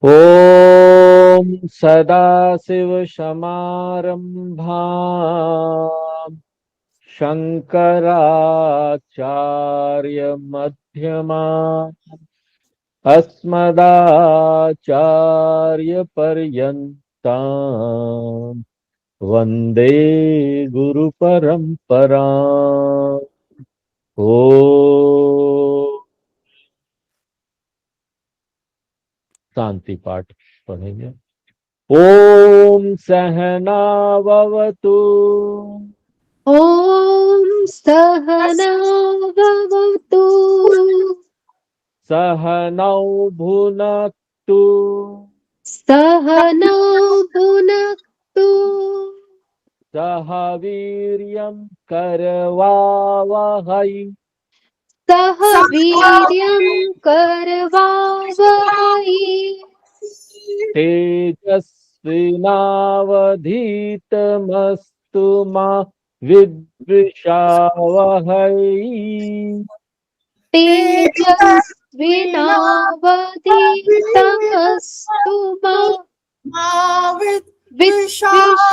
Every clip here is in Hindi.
ॐ सदाशिवसमारम्भाम् शङ्कराचार्यमध्यमाम् अस्मदाचार्यपर्यन्ताम् वन्दे गुरुपरम्पराम्। ओ शांति पाठ पढ़ेंगे। ओम सहना भवतु। ॐ सहनाववतु सहनौ भुनक्तु। सहनौ भुनक्तु सह वीर्यं करवावहै। सह वीर्यं करवावहै तेजस्विनावधीतमस्तु मा विद्विषावहै। तेजस्विनावधीतमस्तु मा विद्विषावहै।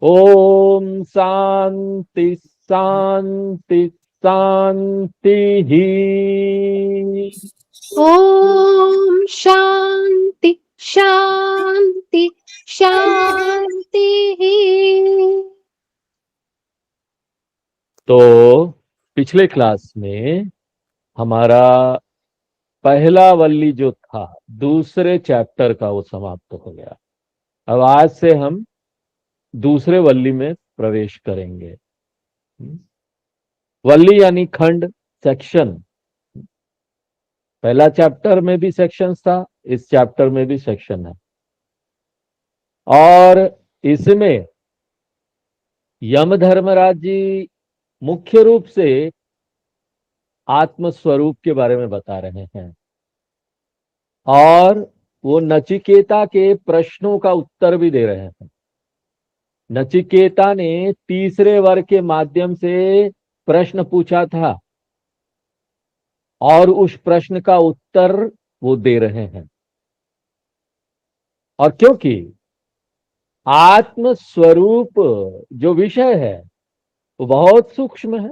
ओम शांति शांति शांति। ॐ शान्ति शान्ति शान्तिः। तो पिछले क्लास में हमारा पहला वल्ली जो था दूसरे चैप्टर का वो समाप्त हो गया। अब आज से हम दूसरे वल्ली में प्रवेश करेंगे। वल्ली यानी खंड, सेक्शन। पहला चैप्टर में भी सेक्शंस था, इस चैप्टर में भी सेक्शन है। और इसमें यमधर्मराज जी मुख्य रूप से आत्मस्वरूप के बारे में बता रहे हैं और वो नचिकेता के प्रश्नों का उत्तर भी दे रहे हैं। नचिकेता ने तीसरे वर्ग के माध्यम से प्रश्न पूछा था और उस प्रश्न का उत्तर वो दे रहे हैं। और क्योंकि आत्म स्वरूप जो विषय है वो बहुत सूक्ष्म है,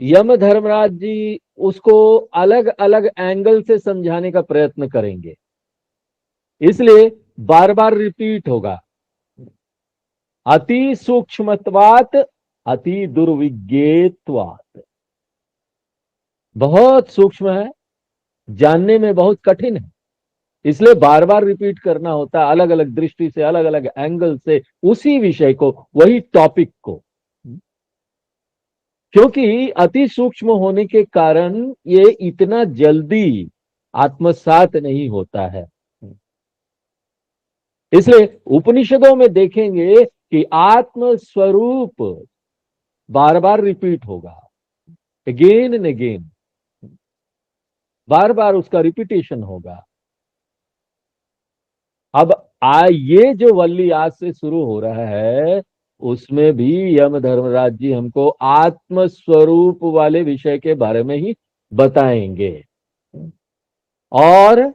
यम धर्मराज जी उसको अलग अलग एंगल से समझाने का प्रयत्न करेंगे, इसलिए बार बार रिपीट होगा। अति सूक्ष्मत्वात् अति दुर्विज्ञेत्वात्, बहुत सूक्ष्म है, जानने में बहुत कठिन है, इसलिए बार बार रिपीट करना होता है, अलग अलग दृष्टि से, अलग अलग एंगल से उसी विषय को, वही टॉपिक को। क्योंकि अति सूक्ष्म होने के कारण ये इतना जल्दी आत्मसात नहीं होता है। इसलिए उपनिषदों में देखेंगे कि आत्म स्वरूप बार बार रिपीट होगा, अगेन एंड अगेन, बार बार उसका रिपीटेशन होगा। अब ये जो वल्ली आज से शुरू हो रहा है उसमें भी यम धर्मराज जी हमको आत्म स्वरूप वाले विषय के बारे में ही बताएंगे और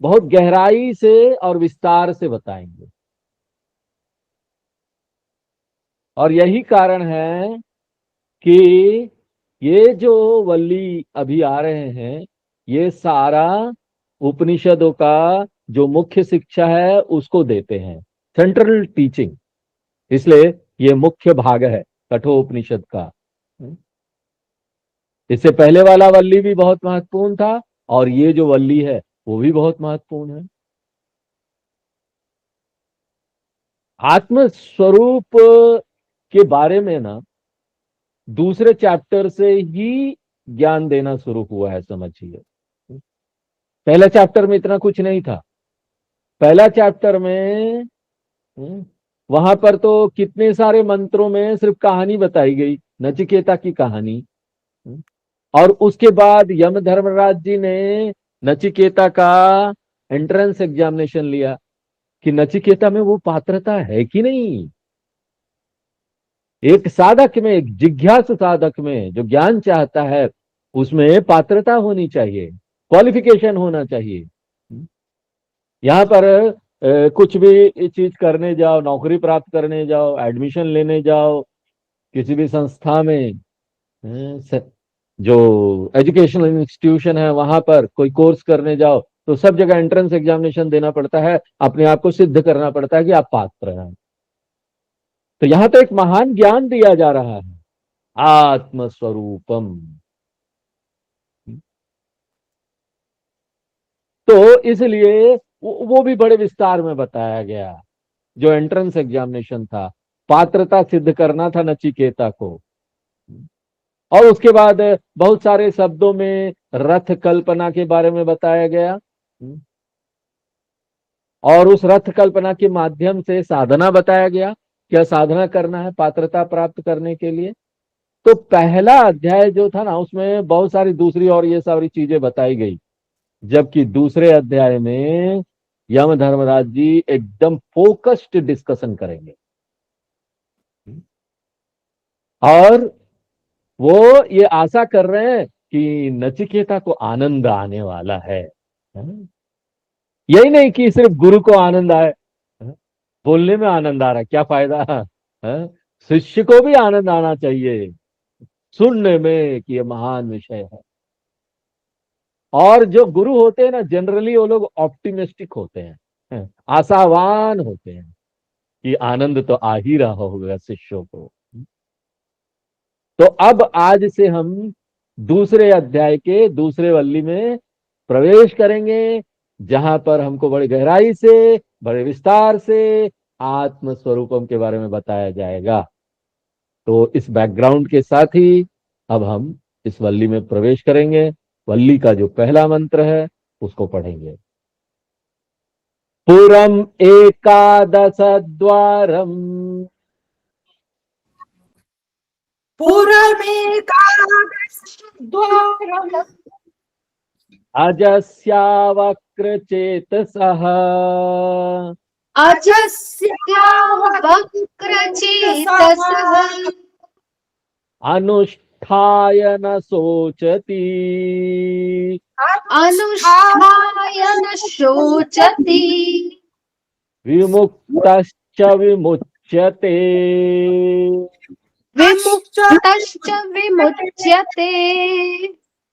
बहुत गहराई से और विस्तार से बताएंगे। और यही कारण है कि ये जो वल्ली अभी आ रहे हैं ये सारा उपनिषदों का जो मुख्य शिक्षा है उसको देते हैं, सेंट्रल टीचिंग। इसलिए ये मुख्य भाग है कठोपनिषद का। इससे पहले वाला वल्ली भी बहुत महत्वपूर्ण था और ये जो वल्ली है वो भी बहुत महत्वपूर्ण है। आत्म स्वरूप के बारे में ना दूसरे चैप्टर से ही ज्ञान देना शुरू हुआ है, समझिए। पहला चैप्टर में इतना कुछ नहीं था। पहला चैप्टर में वहां पर तो कितने सारे मंत्रों में सिर्फ कहानी बताई गई, नचिकेता की कहानी। और उसके बाद यम धर्मराज जी ने नचिकेता का एंट्रेंस एग्जामिनेशन लिया कि नचिकेता में वो पात्रता है कि नहीं। एक साधक में, एक जिज्ञासु साधक में जो ज्ञान चाहता है उसमें पात्रता होनी चाहिए, क्वालिफिकेशन होना चाहिए। यहाँ पर कुछ भी चीज करने जाओ, नौकरी प्राप्त करने जाओ, एडमिशन लेने जाओ किसी भी संस्था में, जो एजुकेशनल इंस्टीट्यूशन है वहां पर कोई कोर्स करने जाओ, तो सब जगह एंट्रेंस एग्जामिनेशन देना पड़ता है, अपने आप को सिद्ध करना पड़ता है कि आप पात्र हैं। तो यहाँ तो एक महान ज्ञान दिया जा रहा है, आत्मस्वरूपम। तो इसलिए वो भी बड़े विस्तार में बताया गया। जो एंट्रेंस एग्जामिनेशन था, पात्रता सिद्ध करना था नचिकेता को। और उसके बाद बहुत सारे शब्दों में रथ कल्पना के बारे में बताया गया, और उस रथ कल्पना के माध्यम से साधना बताया गया, क्या साधना करना है पात्रता प्राप्त करने के लिए। तो पहला अध्याय जो था ना, उसमें बहुत सारी दूसरी और ये सारी चीजें बताई गई, जबकि दूसरे अध्याय में यम धर्मराज जी एकदम फोकस्ड डिस्कशन करेंगे। और वो ये आशा कर रहे हैं कि नचिकेता को आनंद आने वाला है। यही नहीं कि सिर्फ गुरु को आनंद आए, बोलने में आनंद आ रहा है क्या फायदा, शिष्य को भी आनंद आना चाहिए सुनने में कि ये महान विषय है। और जो गुरु होते हैं ना, जनरली वो लोग ऑप्टिमिस्टिक होते हैं, आशावान होते हैं कि आनंद तो आ ही रहा होगा शिष्यों को। तो अब आज से हम दूसरे अध्याय के दूसरे वल्ली में प्रवेश करेंगे, जहां पर हमको बड़ी गहराई से, बड़े विस्तार से आत्म स्वरूपम के बारे में बताया जाएगा। तो इस बैकग्राउंड के साथ ही अब हम इस वल्ली में प्रवेश करेंगे। वल्ली का जो पहला मंत्र है उसको पढ़ेंगे। पुरम एकादश द्वारम पुरमेकादशद्वारम् अजस्यावक्र चेतसः अजस्या वक्रचेतसः अनुष्ठाय न शोचति अनुष्ठाय न शोचति विमुक्तश्च विमुच्यते विमुक्तश्च विमुच्यते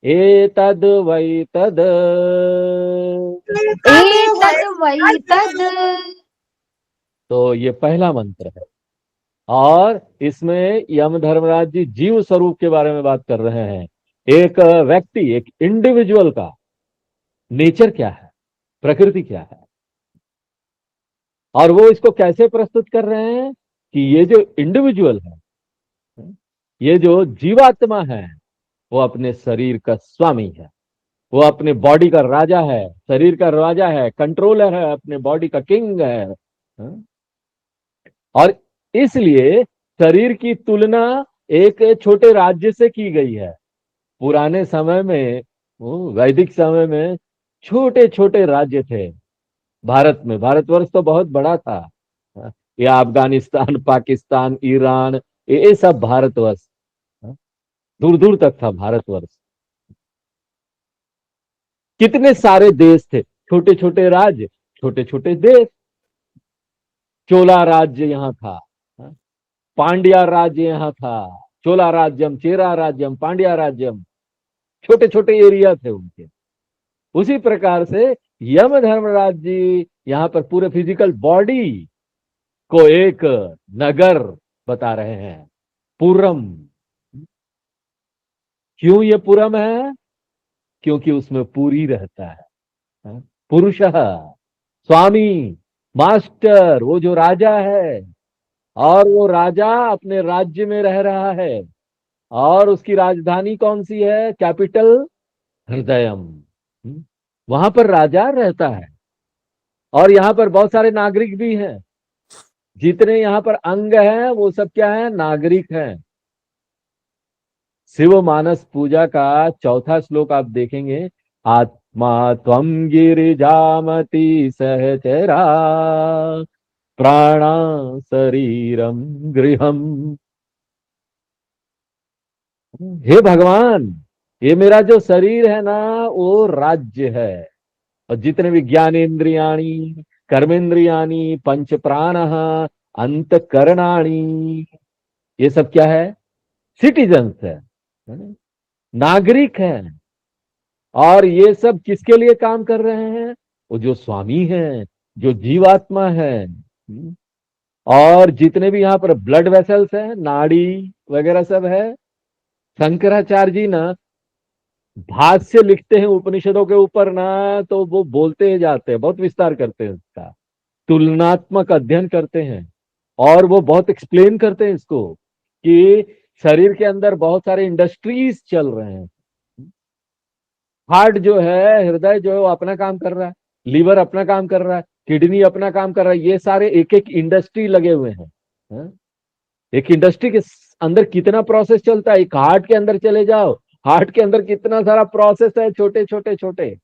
एतद् वै तद्। एतद् वै तद्। तो ये पहला मंत्र है, और इसमें यम धर्मराज जी जीव स्वरूप के बारे में बात कर रहे हैं। एक व्यक्ति, एक इंडिविजुअल का नेचर क्या है, प्रकृति क्या है, और वो इसको कैसे प्रस्तुत कर रहे हैं कि ये जो इंडिविजुअल है, ये जो जीवात्मा है, वो अपने शरीर का स्वामी है, वो अपने बॉडी का राजा है, शरीर का राजा है, कंट्रोलर है, अपने बॉडी का किंग है। और इसलिए शरीर की तुलना एक छोटे राज्य से की गई है। पुराने समय में, वैदिक समय में छोटे छोटे राज्य थे भारत में। भारतवर्ष तो बहुत बड़ा था, ये अफगानिस्तान, पाकिस्तान, ईरान, ये सब भारतवर्ष, दूर दूर तक था भारतवर्ष। कितने सारे देश थे, छोटे छोटे राज्य, छोटे छोटे देश। चोला राज्य यहाँ था, पांड्या राज्य यहाँ था, चोला राज्यम, चेरा राज्यम, पांड्या राज्यम, छोटे छोटे एरिया थे उनके। उसी प्रकार से यम धर्मराज जी यहाँ पर पूरे फिजिकल बॉडी को एक नगर बता रहे हैं, पुरम। क्यों ये पुरम है? क्योंकि उसमें पूरी रहता है, पुरुष, स्वामी, मास्टर, वो जो राजा है, और वो राजा अपने राज्य में रह रहा है, और उसकी राजधानी कौन सी है? कैपिटल हृदयम। वहां पर राजा रहता है, और यहाँ पर बहुत सारे नागरिक भी हैं। जितने यहाँ पर अंग हैं वो सब क्या है? नागरिक हैं। शिव मानस पूजा का चौथा श्लोक आप देखेंगे, आत्मा त्वं गिरिजामति सहचरा प्राणा शरीरम गृहम। हे भगवान, ये मेरा जो शरीर है ना वो राज्य है। और जितने भी ज्ञानेन्द्रियाणी, कर्मेंद्रियाणी, पंच प्राण, अंतकरणाणी, ये सब क्या है? सिटीजन्स है ना? नागरिक है। और ये सब किसके लिए काम कर रहे हैं? वो जो स्वामी है, जो जीवात्मा है। और जितने भी यहाँ पर ब्लड वेसल्स हैं, नाड़ी वगैरह सब है, शंकराचार्य जी ना भाष्य लिखते हैं उपनिषदों के ऊपर ना, तो वो बोलते ही जाते हैं, बहुत विस्तार करते हैं उसका, तुलनात्मक अध्ययन करते हैं। और वो बहुत एक्सप्लेन करते हैं इसको कि शरीर के अंदर बहुत सारे इंडस्ट्रीज चल रहे हैं। हार्ट जो है, हृदय जो है, वो अपना काम कर रहा है, लीवर अपना काम कर रहा है, किडनी अपना काम कर रहा है, ये सारे एक एक इंडस्ट्री लगे हुए हैं। हाँ? एक इंडस्ट्री के अंदर कितना प्रोसेस चलता है, एक हार्ट के अंदर चले जाओ, हार्ट के अंदर कितना सारा प्रोसेस है, छोटे छोटे छोटे।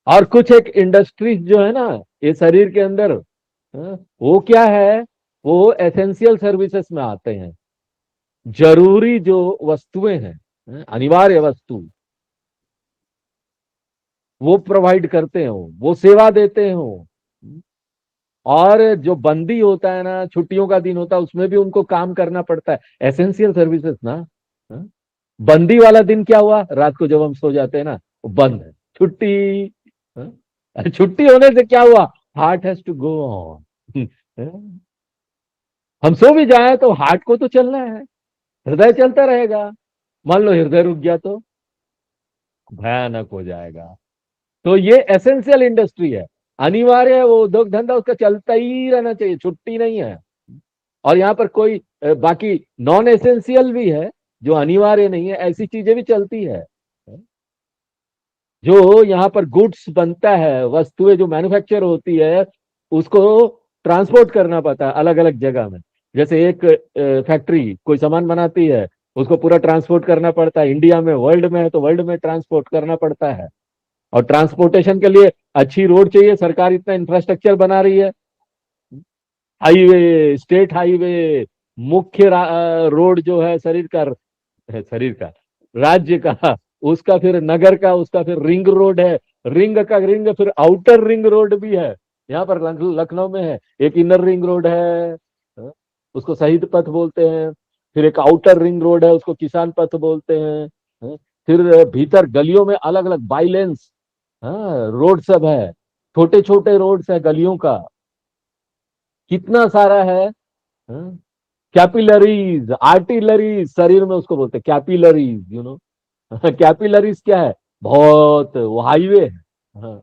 और कुछ एक इंडस्ट्रीज जो है ना ये शरीर के अंदर, वो क्या है? वो एसेंशियल सर्विसेज में आते हैं। जरूरी जो वस्तुएं हैं, अनिवार्य वस्तु, वो प्रोवाइड करते हो, वो सेवा देते हो। और जो बंदी होता है ना, छुट्टियों का दिन होता है, उसमें भी उनको काम करना पड़ता है, एसेंशियल सर्विसेज ना। हाँ? बंदी वाला दिन क्या हुआ? रात को जब हम सो जाते हैं ना, वो बंद है, छुट्टी। हाँ? अरे छुट्टी होने से क्या हुआ? Heart has to go on. हम सो भी जाए तो हार्ट को तो चलना है, हृदय चलता रहेगा। मान लो हृदय रुक गया तो भयानक हो जाएगा। तो ये एसेंशियल इंडस्ट्री है, अनिवार्य है, वो उद्योग धंधा उसका चलता ही रहना चाहिए, छुट्टी नहीं है। और यहाँ पर कोई बाकी नॉन एसेंशियल भी है जो अनिवार्य नहीं है, ऐसी चीजें भी चलती है। जो यहाँ पर गुड्स बनता है, वस्तुएं जो मैन्युफैक्चर होती है, उसको ट्रांसपोर्ट करना पड़ता है अलग अलग जगह में। जैसे एक फैक्ट्री कोई सामान बनाती है, उसको पूरा ट्रांसपोर्ट करना पड़ता है, इंडिया में, वर्ल्ड में है तो वर्ल्ड में ट्रांसपोर्ट करना पड़ता है। और ट्रांसपोर्टेशन के लिए अच्छी रोड चाहिए, सरकार इतना इंफ्रास्ट्रक्चर बना रही है, हाईवे, स्टेट हाईवे, मुख्य रोड जो है शरीर का राज्य का, उसका फिर नगर का, उसका फिर रिंग रोड है, रिंग का रिंग, फिर आउटर रिंग रोड भी है। यहाँ पर लखनऊ में है, एक इनर रिंग रोड है, हाँ, उसको शहीद पथ बोलते हैं। फिर एक आउटर रिंग रोड है, उसको किसान पथ बोलते हैं। हाँ, फिर भीतर गलियों में अलग अलग बाइलेंस, हाँ, रोड सब है, छोटे छोटे रोड्स है गलियों का, कितना सारा है। हाँ? कैपिलरीज, आर्टिलरीज, शरीर में उसको बोलते हैं कैपिलरीज, कैपिलरीज क्या है? बहुत, वो हाईवे है। हाँ।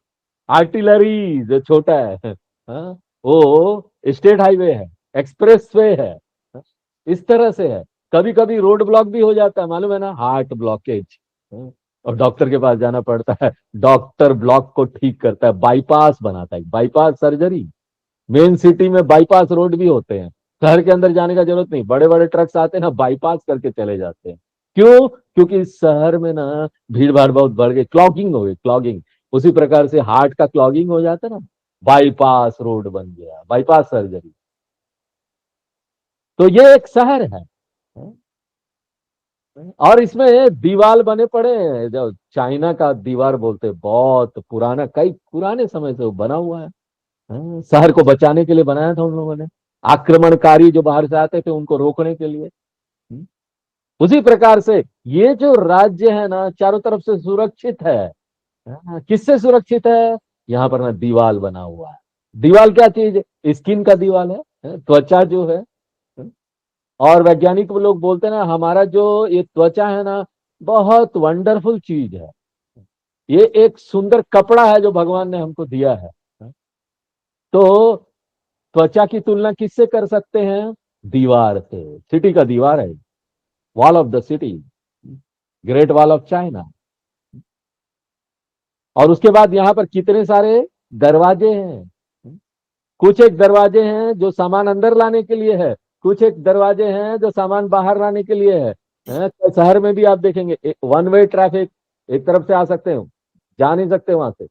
आर्टिलरीज छोटा है। हाँ? वो स्टेट हाईवे है, एक्सप्रेस वे है। हाँ? इस तरह से है। कभी कभी रोड ब्लॉक भी हो जाता है, मालूम है ना, हार्ट ब्लॉकेज। हाँ? और डॉक्टर के पास जाना पड़ता है, डॉक्टर ब्लॉक को ठीक करता है, बाईपास बनाता है, बाईपास सर्जरी। मेन सिटी में बाईपास रोड भी होते हैं, शहर के अंदर जाने का जरूरत नहीं, बड़े बड़े ट्रक्स आते हैं ना, बाईपास करके चले जाते हैं। क्यों? क्योंकि इस शहर में ना भीड़ भाड़ बहुत बढ़ गई, क्लॉगिंग हो गई, क्लॉगिंग। उसी प्रकार से हार्ट का क्लॉगिंग हो जाता है ना, बाईपास रोड बन गया, बाईपास सर्जरी। तो ये एक शहर है। और इसमें दीवार बने पड़े हैं, जो चाइना का दीवार बोलते हैं, बहुत पुराना, कई पुराने समय से वो बना हुआ है। शहर को बचाने के लिए बनाया था उन लोगों ने, आक्रमणकारी जो बाहर से आते थे उनको रोकने के लिए। हम्म। उसी प्रकार से ये जो राज्य है ना, चारों तरफ से सुरक्षित है। किससे सुरक्षित है? यहाँ पर ना दीवाल बना हुआ है। दीवाल क्या चीज है? स्किन का दीवाल है, त्वचा जो है। और वैज्ञानिक लोग बोलते हैं ना, हमारा जो ये त्वचा है ना, बहुत वंडरफुल चीज है। ये एक सुंदर कपड़ा है जो भगवान ने हमको दिया है। तो त्वचा की तुलना किससे कर सकते हैं? दीवार से। सिटी का दीवार है, wall of the city, great wall of China. और उसके बाद यहाँ पर कितने सारे दरवाजे हैं। कुछ एक दरवाजे हैं जो सामान अंदर लाने के लिए है, कुछ एक दरवाजे हैं जो सामान बाहर लाने के लिए है। तो शहर में भी आप देखेंगे वन वे ट्रैफिक, एक तरफ से आ सकते हो, जा नहीं सकते वहां से,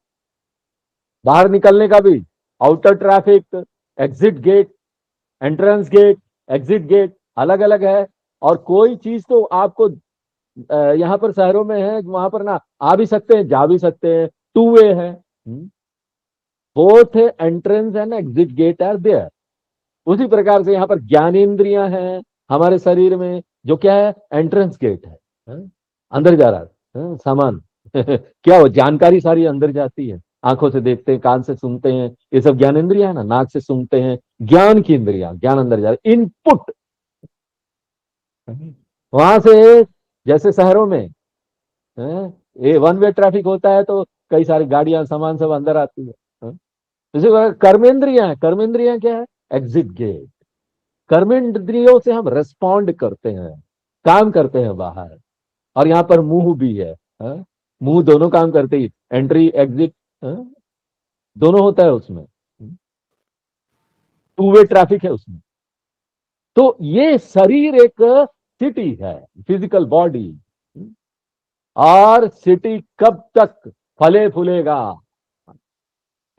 बाहर निकलने का भी outer traffic, exit gate, entrance gate, exit gate अलग अलग है। और कोई चीज तो आपको यहाँ पर शहरों में है, वहां पर ना आ भी सकते हैं जा भी सकते हैं, टू वे है। Both entrance and exit gate are there. उसी प्रकार से यहाँ पर ज्ञानेंद्रियां हैं हमारे शरीर में, जो क्या है, एंट्रेंस गेट है, अंदर जा रहा है सामान क्या हो, जानकारी सारी अंदर जाती है। आंखों से देखते हैं, कान से सुनते हैं, ये सब ज्ञानेंद्रियां है ना, नाक से सूंघते हैं, ज्ञान की इंद्रियां, ज्ञान अंदर जा रहा है, इनपुट। वहां से जैसे शहरों में ये वन वे ट्रैफिक होता है, तो कई सारी गाड़ियां सामान सब अंदर आती है। इसी प्रकार कर्मेंद्रियां हैं, कर्मेंद्रियां क्या है, एग्जिट गेट। कर्मेंद्रियों से हम रेस्पॉन्ड करते हैं, काम करते हैं बाहर। और यहाँ पर मुंह भी है, मुंह दोनों काम करते ही, एंट्री एग्जिट दोनों होता है उसमें, टू वे ट्रैफिक है उसमें। तो ये शरीर एक सिटी है, फिजिकल बॉडी। और सिटी कब तक फले फूलेगा,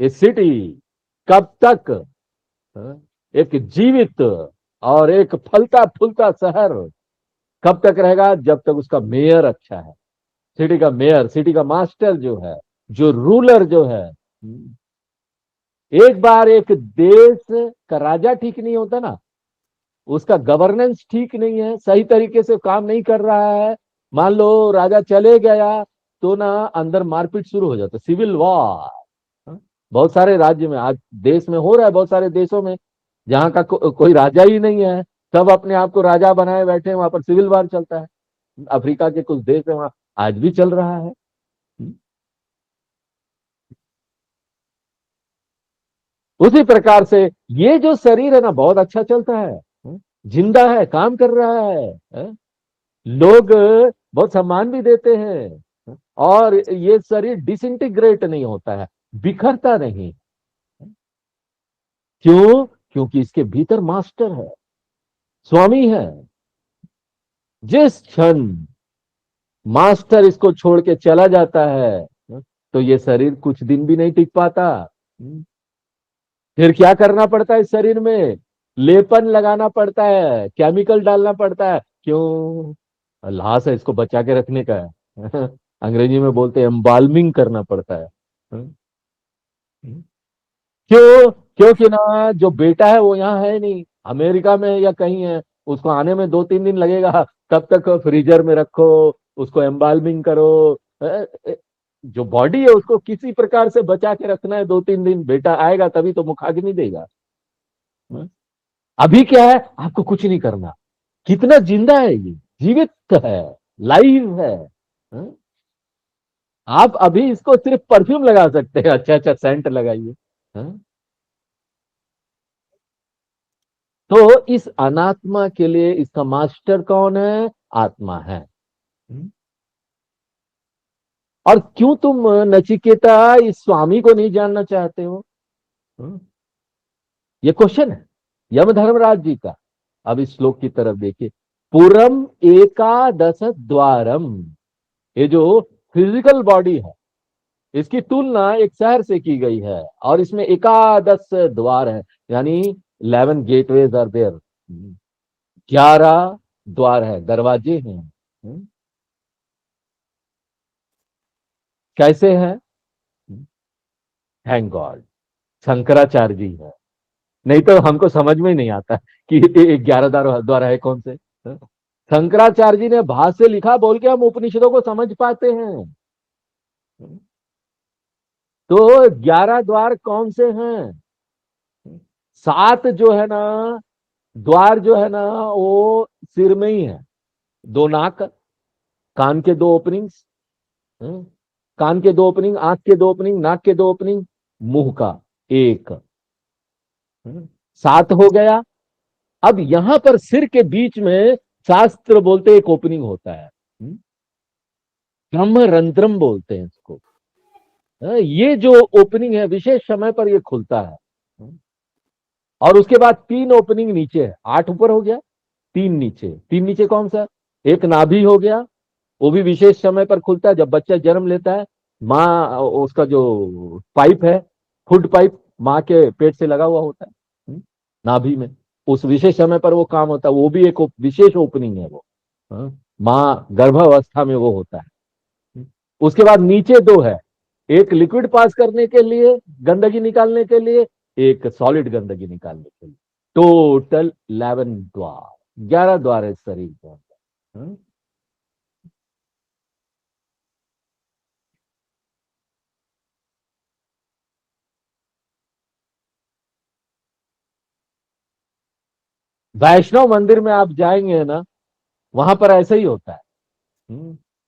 ये सिटी कब तक एक जीवित और एक फलता फूलता शहर कब तक रहेगा, जब तक उसका मेयर अच्छा है। सिटी का मेयर, सिटी का मास्टर जो है, जो रूलर जो है, एक बार एक देश का राजा ठीक नहीं होता ना, उसका गवर्नेंस ठीक नहीं है, सही तरीके से काम नहीं कर रहा है, मान लो राजा चले गया, तो ना अंदर मारपीट शुरू हो जाता, सिविल वॉर। बहुत सारे राज्य में आज देश में हो रहा है, बहुत सारे देशों में जहां का कोई राजा ही नहीं है, सब अपने आप को राजा बनाए बैठे हैं, वहां पर सिविल वॉर चलता है। अफ्रीका के कुछ देश है, वहां आज भी चल रहा है। उसी प्रकार से ये जो शरीर है ना, बहुत अच्छा चलता है, जिंदा है, काम कर रहा है, लोग बहुत सम्मान भी देते हैं, और ये शरीर डिसइंटीग्रेट नहीं होता है, बिखरता नहीं। क्यों? क्योंकि इसके भीतर मास्टर है, स्वामी है। जिस क्षण मास्टर इसको छोड़ के चला जाता है, तो ये शरीर कुछ दिन भी नहीं टिक पाता। फिर क्या करना पड़ता है इस शरीर में, लेपन लगाना पड़ता है, केमिकल डालना पड़ता है। क्यों? लाश है, इसको बचा के रखने का है अंग्रेजी में बोलते हैं एम्बाल्मिंग करना पड़ता है। क्यों? क्योंकि ना जो बेटा है वो यहाँ है नहीं, अमेरिका में या कहीं है, उसको आने में 2-3 दिन लगेगा, तब तक फ्रीजर में रखो, उसको एम्बाल्मिंग करो। जो बॉडी है उसको किसी प्रकार से बचा के रखना है 2-3 दिन, बेटा आएगा तभी तो मुखाग्नि देगा। अभी क्या है, आपको कुछ नहीं करना, कितना जिंदा है ये, जीवित है, लाइव है। आप अभी इसको सिर्फ परफ्यूम लगा सकते हैं, अच्छा अच्छा सेंट लगाइए। तो इस अनात्मा के लिए इसका मास्टर कौन है? आत्मा है। और क्यों तुम नचिकेता इस स्वामी को नहीं जानना चाहते हो? ये क्वेश्चन है यम धर्मराज जी का। अब इस श्लोक की तरफ देखिए, पुरम एकादश द्वारम। ये जो फिजिकल बॉडी है, इसकी तुलना एक शहर से की गई है, और इसमें एकादश द्वार है, यानी 11 गेटवेज आर देयर, 11 द्वार है, दरवाजे हैं। कैसे हैं? थैंक गॉड शंकराचार्य जी है, नहीं तो हमको समझ में नहीं आता कि ये 11 द्वार है कौन से। शंकराचार्य जी ने भाष्य लिखा, बोल के हम उपनिषदों को समझ पाते हैं। तो 11 द्वार कौन से हैं? 7 जो है ना द्वार, जो है ना वो सिर में ही है, 2 नाक, कान के 2 ओपनिंग्स, कान के 2 ओपनिंग, आंख के 2 ओपनिंग, नाक के 2 ओपनिंग, मुंह का 1, 7 हो गया। अब यहां पर सिर के बीच में शास्त्र बोलते एक ओपनिंग होता है, ब्रह्म रंध्रम बोलते हैं इसको। ये जो ओपनिंग है विशेष समय पर ये खुलता है, और उसके बाद 3 ओपनिंग नीचे है, 8 ऊपर हो गया, 3 नीचे। 3 नीचे कौन सा? एक नाभि हो गया, वो भी विशेष समय पर खुलता है जब बच्चा जन्म लेता है। माँ, उसका जो पाइप है, फूड पाइप, माँ के पेट से लगा हुआ होता है नाभि में। उस विशेष समय पर वो काम होता है, वो भी एक विशेष ओपनिंग है वो। हाँ? माँ गर्भावस्था में वो होता है। उसके बाद नीचे दो है, एक लिक्विड पास करने के लिए, गंदगी निकालने के लिए, एक सॉलिड गंदगी निकालने के लिए। टोटल 11 द्वार, 11 द्वार है शरीर के अंदर। हाँ? वैष्णव मंदिर में आप जाएंगे ना, वहां पर ऐसा ही होता है।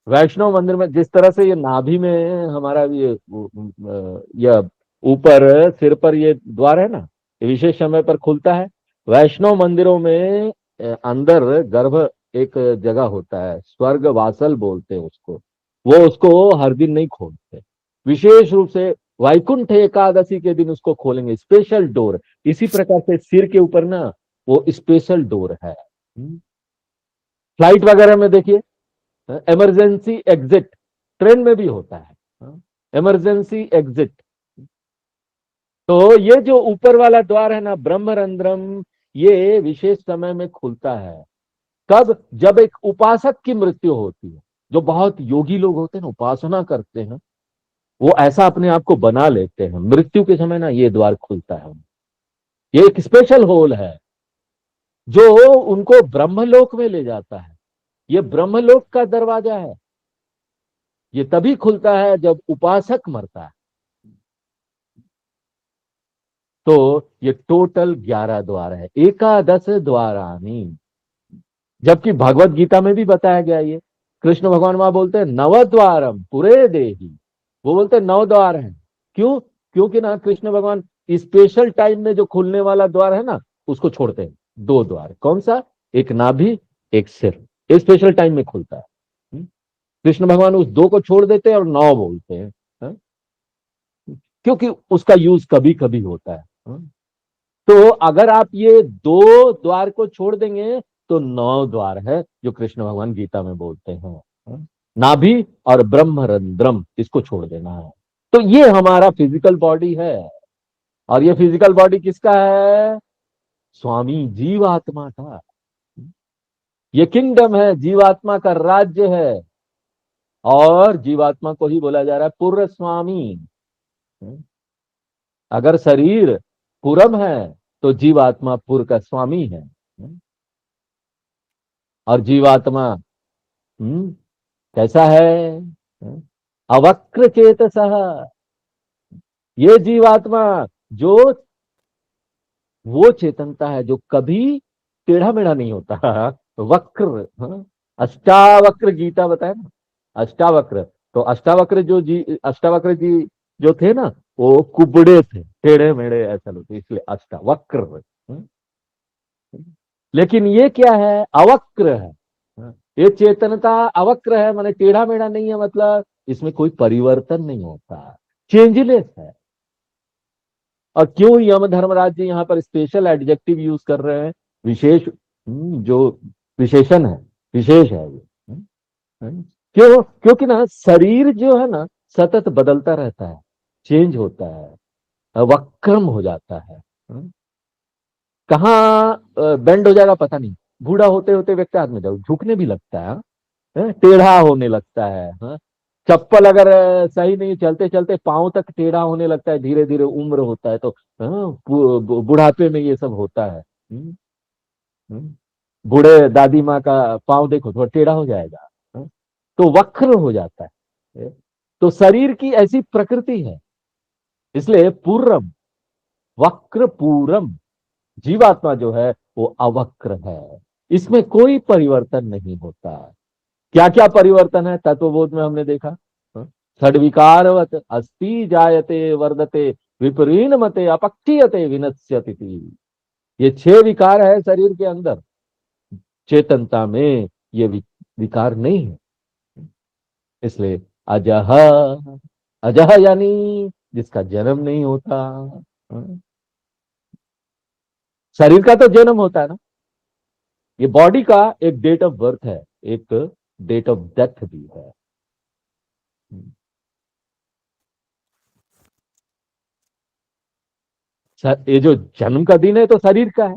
वैष्णव मंदिर में जिस तरह से ये नाभि में हमारा ये ऊपर सिर पर ये द्वार है ना, ये विशेष समय पर खुलता है। वैष्णव मंदिरों में अंदर गर्भ एक जगह होता है, स्वर्ग वासल बोलते हैं उसको, वो उसको हर दिन नहीं खोलते, विशेष रूप से वैकुंठ एकादशी के दिन उसको खोलेंगे, स्पेशल डोर। इसी प्रकार से सिर के ऊपर ना वो स्पेशल डोर है। फ्लाइट वगैरह में देखिए, इमरजेंसी एग्जिट, ट्रेन में भी होता है इमरजेंसी एग्जिट। तो ये जो ऊपर वाला द्वार है ना, ब्रह्मरंध्रम, ये विशेष समय में खुलता है। कब? जब एक उपासक की मृत्यु होती है। जो बहुत योगी लोग होते हैं ना, उपासना करते हैं, वो ऐसा अपने आप को बना लेते हैं, मृत्यु के समय ना ये द्वार खुलता है। ये एक स्पेशल होल है जो उनको ब्रह्मलोक में ले जाता है। ये ब्रह्मलोक का दरवाजा है। ये तभी खुलता है जब उपासक मरता है। तो ये टोटल 11 द्वार है, एकादश द्वारानी। जबकि भगवत गीता में भी बताया गया ये, कृष्ण भगवान वहां बोलते हैं नवद्वारम पुरे देही, वो बोलते हैं 9 द्वार हैं। क्यों? क्योंकि ना कृष्ण भगवान स्पेशल टाइम में जो खुलने वाला द्वार है ना, उसको छोड़ते हैं। 2 द्वार, कौन सा? एक नाभि, एक सिर, स्पेशल टाइम में खुलता है। हम्म? कृष्ण भगवान उस 2 को छोड़ देते हैं और 9 बोलते हैं। हाँ? क्योंकि उसका यूज कभी कभी होता है। हाँ? तो अगर आप ये 2 द्वार को छोड़ देंगे तो 9 द्वार है जो कृष्ण भगवान गीता में बोलते हैं। हाँ? नाभि और ब्रह्मरंध्रम, इसको छोड़ देना है। तो ये हमारा फिजिकल बॉडी है। और ये फिजिकल बॉडी किसका है? स्वामी जीवात्मा का। ये किंगडम है, जीवात्मा का राज्य है। और जीवात्मा को ही बोला जा रहा है पुर स्वामी। अगर शरीर पुरम है तो जीवात्मा पुर का स्वामी है। और जीवात्मा कैसा है? अवक्र चेतसः। ये जीवात्मा जो वो चेतनता है जो कभी टेढ़ा मेढ़ा नहीं होता। वक्र, हाँ? अष्टावक्र गीता बताए ना, अष्टावक्र। तो अष्टावक्र जी जो थे ना, वो कुबड़े थे, टेढ़े मेढ़े ऐसा लोग, इसलिए अष्टावक्र। हाँ? लेकिन ये क्या है? अवक्र है। हाँ? ये चेतनता अवक्र है, माने टेढ़ा मेढ़ा नहीं है, मतलब इसमें कोई परिवर्तन नहीं होता, चेंजलेस है। और क्यों यम धर्मराज जी यहाँ पर स्पेशल एडजेक्टिव यूज कर रहे हैं? विशेष, जो विशेषण है, विशेष है ये। क्यों? क्योंकि ना शरीर जो है ना सतत बदलता रहता है, चेंज होता है, वक्रम हो जाता है। कहाँ बेंड हो जाएगा पता नहीं। बूढ़ा होते होते व्यक्ति हाथ में जाओ झुकने भी लगता है, टेढ़ा होने लगता है। हाँ? चप्पल अगर सही नहीं, चलते चलते पांव तक टेढ़ा होने लगता है, धीरे धीरे उम्र होता है तो हाँ, बुढ़ापे में ये सब होता है। हम्म। बूढ़े दादी माँ का पांव देखो थोड़ा टेढ़ा हो जाएगा। हाँ? तो वक्र हो जाता है। तो शरीर की ऐसी प्रकृति है, इसलिए पूर्वम वक्र पूरम। जीवात्मा जो है वो अवक्र है, इसमें कोई परिवर्तन नहीं होता। क्या क्या परिवर्तन है तत्वबोध में हमने देखा। हाँ? षड्विकारवत अस्ति जायते वर्धते विपरीन मते अपक्षीयते विनश्यति। ये 6 विकार है शरीर के अंदर। चेतनता में ये विकार नहीं है। इसलिए अजह, अजह यानी जिसका जन्म नहीं होता। हाँ? शरीर का तो जन्म होता है ना, ये बॉडी का एक डेट ऑफ बर्थ है, एक डेट ऑफ डेथ भी है। ये जो जन्म का दिन है तो शरीर का है,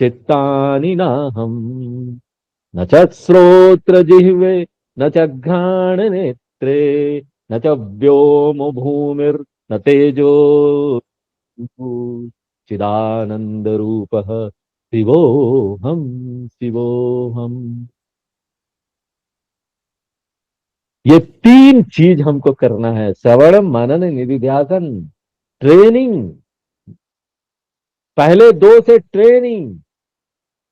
चित्तानि नाहम, न च श्रोत्र जिह्वे, न च घ्राण नेत्रे, न च व्योम भूमिर, न तेजो चिदानंद रूप शिवोहम, शिवोहम। ये तीन चीज हमको करना है, श्रवण मनन निधिध्यासन, ट्रेनिंग। पहले दो से ट्रेनिंग,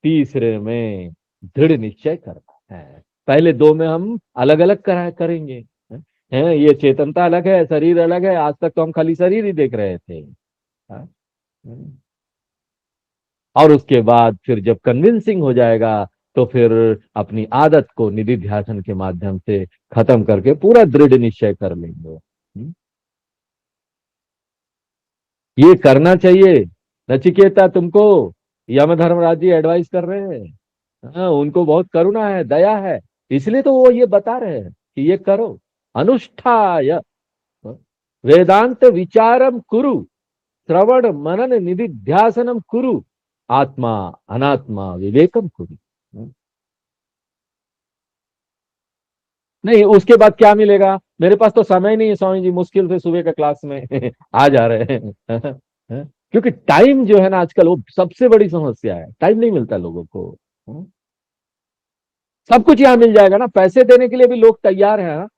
तीसरे में दृढ़ निश्चय करना है। पहले दो में हम अलग अलग करा करेंगे, हैं ये चेतनता अलग है, शरीर अलग है। आज तक तो हम खाली शरीर ही देख रहे थे, हाँ? और उसके बाद फिर जब कन्विंसिंग हो जाएगा तो फिर अपनी आदत को निधि ध्यान के माध्यम से खत्म करके पूरा दृढ़ निश्चय कर लेंगे। ये करना चाहिए नचिकेता तुमको। यम धर्मराज जी एडवाइस कर रहे हैं, हाँ, उनको बहुत करुणा है, दया है, इसलिए तो वो ये बता रहे हैं कि ये करो। अनुष्ठाय वेदांत विचारम कुरु, श्रवण मनन निधि ध्यासनम कुरु, आत्मा अनात्मा विवेकम कुरु। नहीं, उसके बाद क्या मिलेगा? मेरे पास तो समय नहीं है स्वामी जी, मुश्किल से सुबह का क्लास में आ जा रहे हैं क्योंकि टाइम जो है ना आजकल वो सबसे बड़ी समस्या है, टाइम नहीं मिलता लोगों को। सब कुछ यहाँ मिल जाएगा ना, पैसे देने के लिए भी लोग तैयार हैं, हाँ?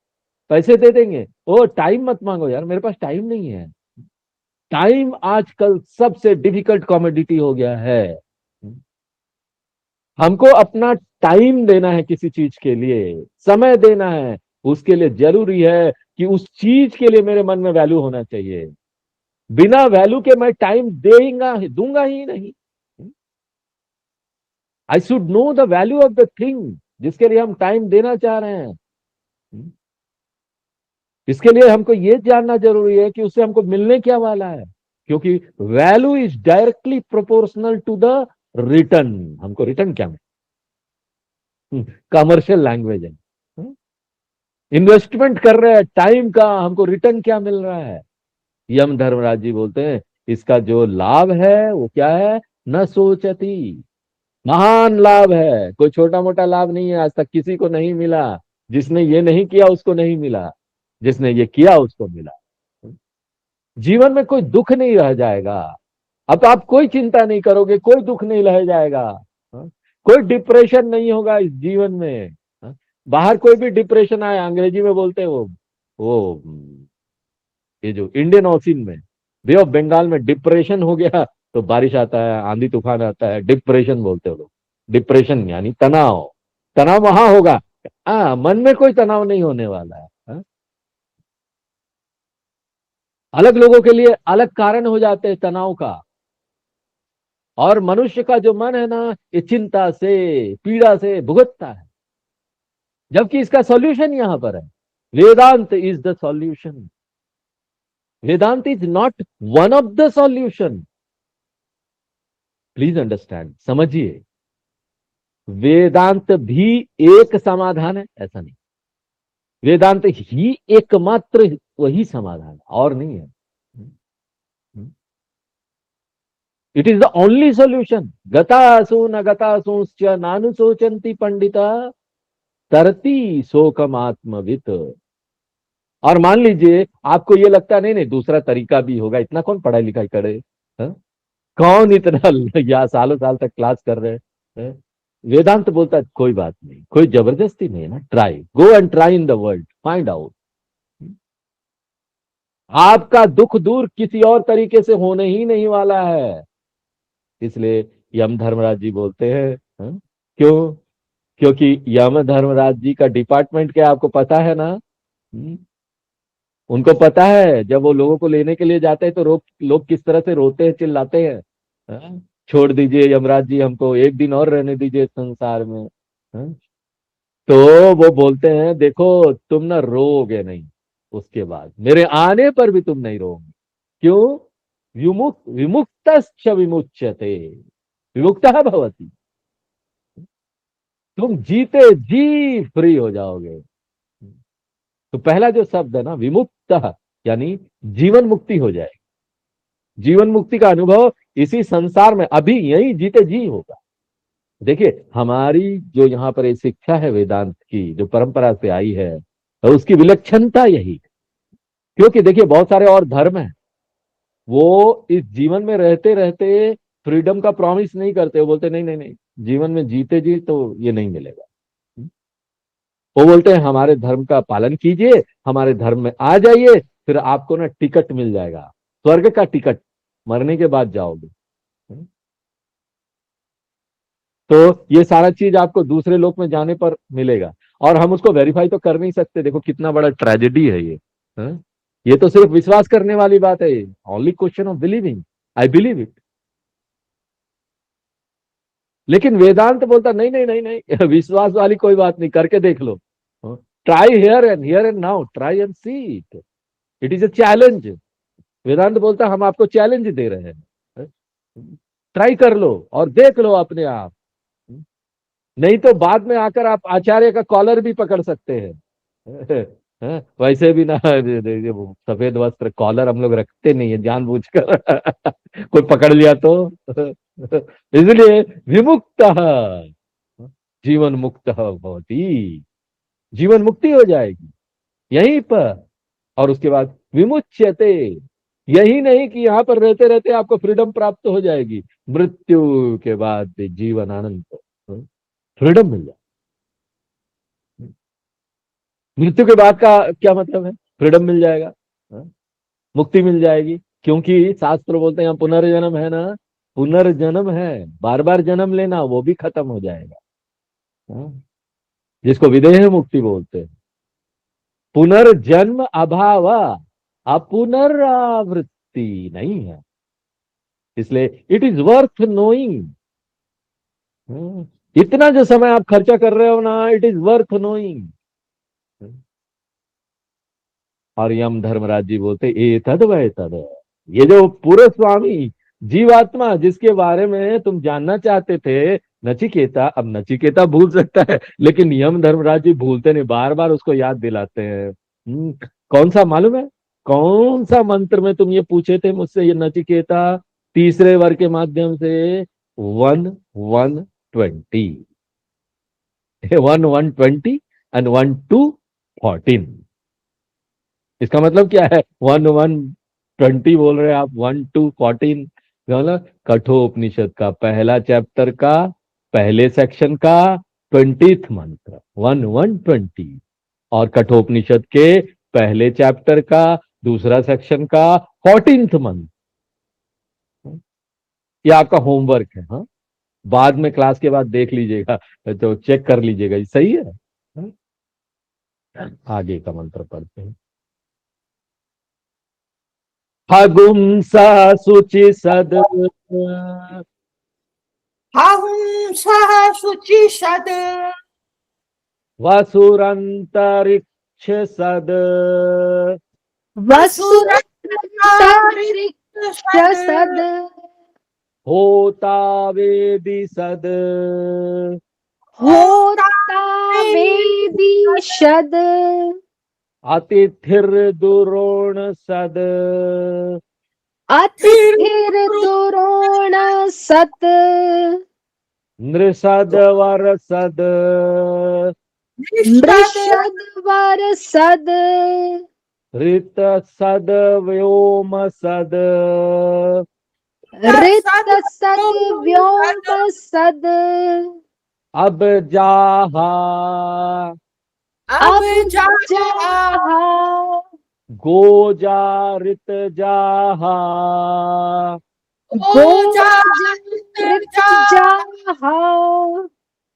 पैसे दे देंगे, ओ टाइम मत मांगो यार, मेरे पास टाइम नहीं है। टाइम आजकल सबसे डिफिकल्ट कॉमोडिटी हो गया है। हमको अपना टाइम देना है, किसी चीज के लिए समय देना है, उसके लिए जरूरी है कि उस चीज के लिए मेरे मन में वैल्यू होना चाहिए। बिना वैल्यू के मैं टाइम देगा दूंगा ही नहीं। I should know the value of the thing जिसके लिए हम टाइम देना चाह रहे हैं। इसके लिए हमको ये जानना जरूरी है कि उससे हमको मिलने क्या वाला है, क्योंकि value is directly proportional to the return. हमको रिटर्न क्या मिले, कमर्शियल लैंग्वेज है। इन्वेस्टमेंट कर रहे हैं टाइम का, हमको रिटर्न क्या मिल रहा है? यम धर्मराज जी बोलते हैं इसका जो लाभ है वो क्या है? न सोचती, महान लाभ है, कोई छोटा मोटा लाभ नहीं है, आज तक किसी को नहीं मिला। जिसने ये नहीं किया उसको नहीं मिला, जिसने ये किया उसको मिला। जीवन में कोई दुख नहीं रह जाएगा। अब तो आप कोई चिंता नहीं करोगे, कोई दुख नहीं रह जाएगा, हाँ? कोई डिप्रेशन नहीं होगा इस जीवन में, हाँ? बाहर कोई भी डिप्रेशन आए, अंग्रेजी में बोलते हैं वो ये जो इंडियन ओशियन में, बे ऑफ बंगाल में डिप्रेशन हो गया तो बारिश आता है, आंधी तूफान आता है, डिप्रेशन बोलते हो लोग। डिप्रेशन यानी तनाव, तनाव वहां होगा, हाँ, मन में कोई तनाव नहीं होने वाला है, हाँ? अलग लोगों के लिए अलग कारण हो जाते हैं तनाव का। और मनुष्य का जो मन है ना, ये चिंता से, पीड़ा से भुगतता है, जबकि इसका सॉल्यूशन यहां पर है। Vedanta is the solution. Vedanta is not one of the solution. Please understand, समझिए, वेदांत भी एक समाधान है ऐसा नहीं। वेदांत ही एकमात्र वही समाधान, और नहीं है। It is the only solution. गतासु न गतासुश्च नानुशोचन्ति पंडिता, तरती शोकम आत्मवित। और मान लीजिए आपको ये लगता नहीं नहीं दूसरा तरीका भी होगा, इतना कौन पढ़ाई लिखाई करे, हा? कौन इतना या सालों साल तक क्लास कर रहे हैं? वेदांत बोलता है कोई बात नहीं, कोई जबरदस्ती नहीं है ना, try, go and try in the world, find out. आपका दुख दूर किसी और तरीके से होने ही नहीं वाला है। इसलिए यम धर्मराज जी बोलते हैं, हा? क्यों? क्योंकि यम धर्मराज जी का डिपार्टमेंट क्या आपको पता है ना? उनको पता है जब वो लोगों को लेने के लिए जाते हैं तो लोग किस तरह से रोते हैं, चिल्लाते हैं, हाँ? छोड़ दीजिए यमराज जी, हमको एक दिन और रहने दीजिए संसार में, हाँ? तो वो बोलते हैं देखो तुम ना रोओगे नहीं, उसके बाद मेरे आने पर भी तुम नहीं रोओगे। क्यों? विमुक्त विमुच्यते, विमुक्त भवती, तुम जीते जी फ्री हो जाओगे। तो पहला जो शब्द है ना विमुक्त, यानी जीवन मुक्ति हो जाएगी। जीवन मुक्ति का अनुभव इसी संसार में अभी यही जीते जी होगा। देखिए हमारी जो यहाँ पर ये शिक्षा है वेदांत की, जो परंपरा से आई है, उसकी विलक्षणता यही है। क्योंकि देखिए बहुत सारे और धर्म हैं, वो इस जीवन में रहते रहते फ्रीडम का प्रॉमिस नहीं करते। वो बोलते नहीं नहीं नहीं, जीवन में जीते जी तो ये नहीं मिलेगा। वो बोलते हैं हमारे धर्म का पालन कीजिए, हमारे धर्म में आ जाइए, फिर आपको ना टिकट मिल जाएगा, स्वर्ग का टिकट, मरने के बाद जाओगे। तो ये सारा चीज आपको दूसरे लोक में जाने पर मिलेगा, और हम उसको वेरीफाई तो कर नहीं सकते। देखो कितना बड़ा ट्रेजेडी है ये। हाँ? ये तो सिर्फ विश्वास करने वाली बात है, only question of believing, I believe it. लेकिन वेदांत बोलता नहीं नहीं नहीं नहीं, विश्वास वाली कोई बात नहीं, करके देख लो। Try here and now, try and see it, it is a challenge. Vedanta बोलता हम आपको चैलेंज दे रहे हैं, ट्राई कर लो और देख लो अपने आप। नहीं तो बाद में आकर आप आचार्य का कॉलर भी पकड़ सकते हैं। वैसे भी ना, वो सफेद वस्त्र कॉलर हम लोग रखते नहीं है जानबूझकर। कोई पकड़ लिया तो। इसलिए विमुक्त जीवन मुक्त भवति, जीवन मुक्ति हो जाएगी यहीं पर। और उसके बाद विमुच्यते, यही नहीं कि यहां पर रहते रहते आपको फ्रीडम प्राप्त हो जाएगी, मृत्यु के बाद भी जीवन आनंद, फ्रीडम मिल जाए। मृत्यु के बाद का क्या मतलब है? फ्रीडम मिल जाएगा, हाँ? मुक्ति मिल जाएगी। क्योंकि शास्त्र बोलते हैं यहाँ पुनर्जन्म है ना, पुनर्जन्म है, बार बार जन्म लेना वो भी खत्म हो जाएगा, हाँ? जिसको विदेह मुक्ति बोलते हैं। पुनर्जन्म अभाव, अपुनरावृत्ति नहीं है। इसलिए इट इज वर्थ नोइंग। इतना जो समय आप खर्चा कर रहे हो ना, इट इज वर्थ नोइंग। और यम धर्मराज जी बोलते ए तद वह तद, ये जो पूरे स्वामी जीवात्मा जिसके बारे में तुम जानना चाहते थे नचिकेता, अब नचिकेता भूल सकता है लेकिन यम धर्मराज जी भूलते नहीं, बार बार उसको याद दिलाते हैं। कौन सा मालूम है? कौन सा मंत्र में तुम ये पूछे थे मुझसे ये नचिकेता? तीसरे वर्ग के माध्यम से 1120, 1120 एंड 1214। इसका मतलब क्या है? 1120 बोल रहे हैं आप, 1214 मतलब कठोपनिषद का पहला चैप्टर का पहले सेक्शन का 20th मंत्र 1120, और कठोपनिषद के पहले चैप्टर का दूसरा सेक्शन का 14th मंत्र। ये आपका होमवर्क है, हाँ? बाद में क्लास के बाद देख लीजिएगा, तो चेक कर लीजिएगा ये सही है, हाँ? आगे का मंत्र पढ़ते हैं। हगुंसा शुचि सद, हंसः शुचिषद, वसुरंतरिक्ष सद, वसुरंतरिक्षसद, होता वेदी सद, होतावेदिषद, अतिथिर्दुरोण सद, अतिथिर्दुरोणसत्, नृसद वर सद, मृषद्वरसद्, ऋत सद व्योम सद, ऋतसद् व्योमसद्, अबजाहा, अब्जाः, गोजारित जाहा, गोजारितजाः,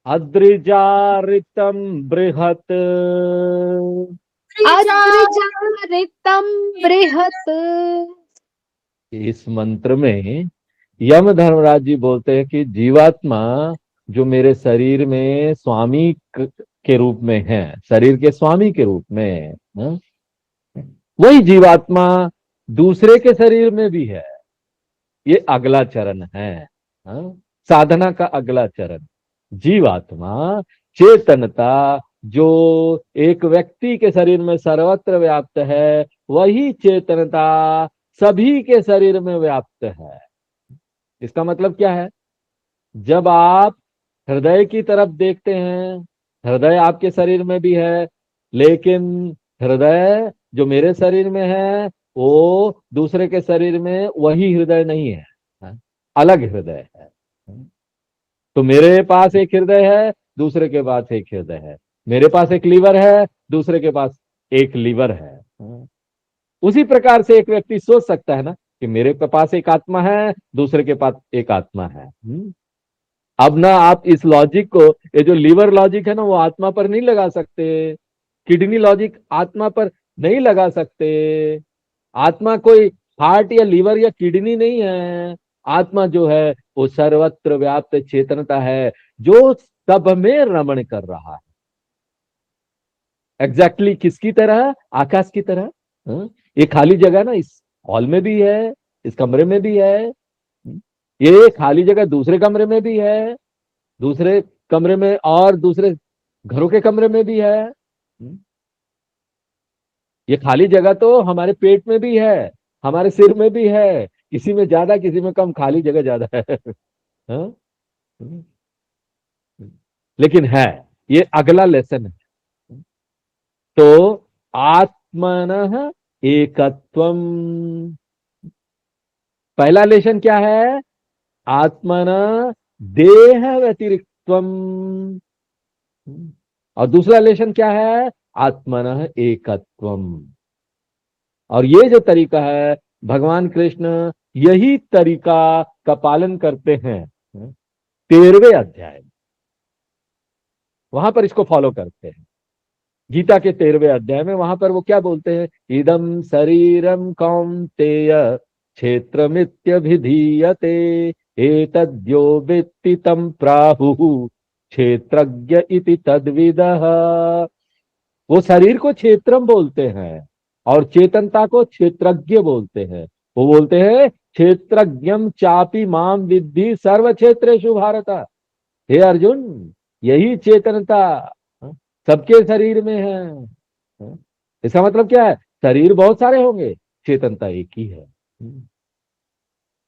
अद्रिजारितम बृहत, अद्रिजारितं बृहत्। इस मंत्र में यम धर्मराज जी बोलते हैं कि जीवात्मा जो मेरे शरीर में स्वामी के रूप में है, शरीर के स्वामी के रूप में, हाँ? वही जीवात्मा दूसरे के शरीर में भी है। ये अगला चरण है, हाँ? साधना का अगला चरण। जीवात्मा चेतनता जो एक व्यक्ति के शरीर में सर्वत्र व्याप्त है, वही चेतनता सभी के शरीर में व्याप्त है। इसका मतलब क्या है? जब आप हृदय की तरफ देखते हैं, हृदय आपके शरीर में भी है, लेकिन हृदय जो मेरे शरीर में है वो दूसरे के शरीर में वही हृदय नहीं है, अलग हृदय है। तो मेरे पास एक हृदय है, दूसरे के पास एक हृदय है। मेरे पास एक लीवर है, दूसरे के पास एक लीवर है। उसी प्रकार से एक व्यक्ति सोच सकता है ना कि मेरे पास एक आत्मा है, दूसरे के पास एक आत्मा है। अब ना आप इस लॉजिक को, ये जो लीवर लॉजिक है ना, वो आत्मा पर नहीं लगा सकते। किडनी लॉजिक आत्मा पर नहीं लगा सकते। आत्मा कोई हार्ट या लीवर या किडनी नहीं है। आत्मा जो है वो सर्वत्र व्याप्त चेतनता है जो सब में रमण कर रहा है। एग्जैक्टली किसकी तरह? आकाश की तरह। ये खाली जगह ना इस हॉल में भी है, इस कमरे में भी है। ये खाली जगह दूसरे कमरे में भी है, दूसरे कमरे में और दूसरे घरों के कमरे में भी है। ये खाली जगह तो हमारे पेट में भी है, हमारे सिर में भी है। किसी में ज्यादा किसी में कम खाली जगह ज्यादा है। हाँ? लेकिन है, ये अगला लेसन है। तो आत्मनः एकत्वम, पहला लेसन क्या है? आत्मनः देह व्यतिरिक्तम। और दूसरा लेसन क्या है? आत्मनः एकत्वम। और ये जो तरीका है, भगवान कृष्ण यही तरीका का पालन करते हैं 13वें अध्याय, वहां पर इसको फॉलो करते हैं। गीता के 13वें अध्याय में वहां पर वो क्या बोलते हैं? इदम शरीरम कौन्तेय क्षेत्रमित्यभिधीयते एतद्यो वेत्ति तं प्राहुः क्षेत्रज्ञ इति तद्विदः। वो शरीर को क्षेत्रम बोलते हैं और चेतनता को क्षेत्रज्ञ बोलते हैं। वो बोलते हैं क्षेत्रज्ञम चापि माम विद्धि सर्व क्षेत्रेषु भारत। हे अर्जुन, यही चेतनता सबके शरीर में है। इसका मतलब क्या है? शरीर बहुत सारे होंगे, चेतनता एक ही है।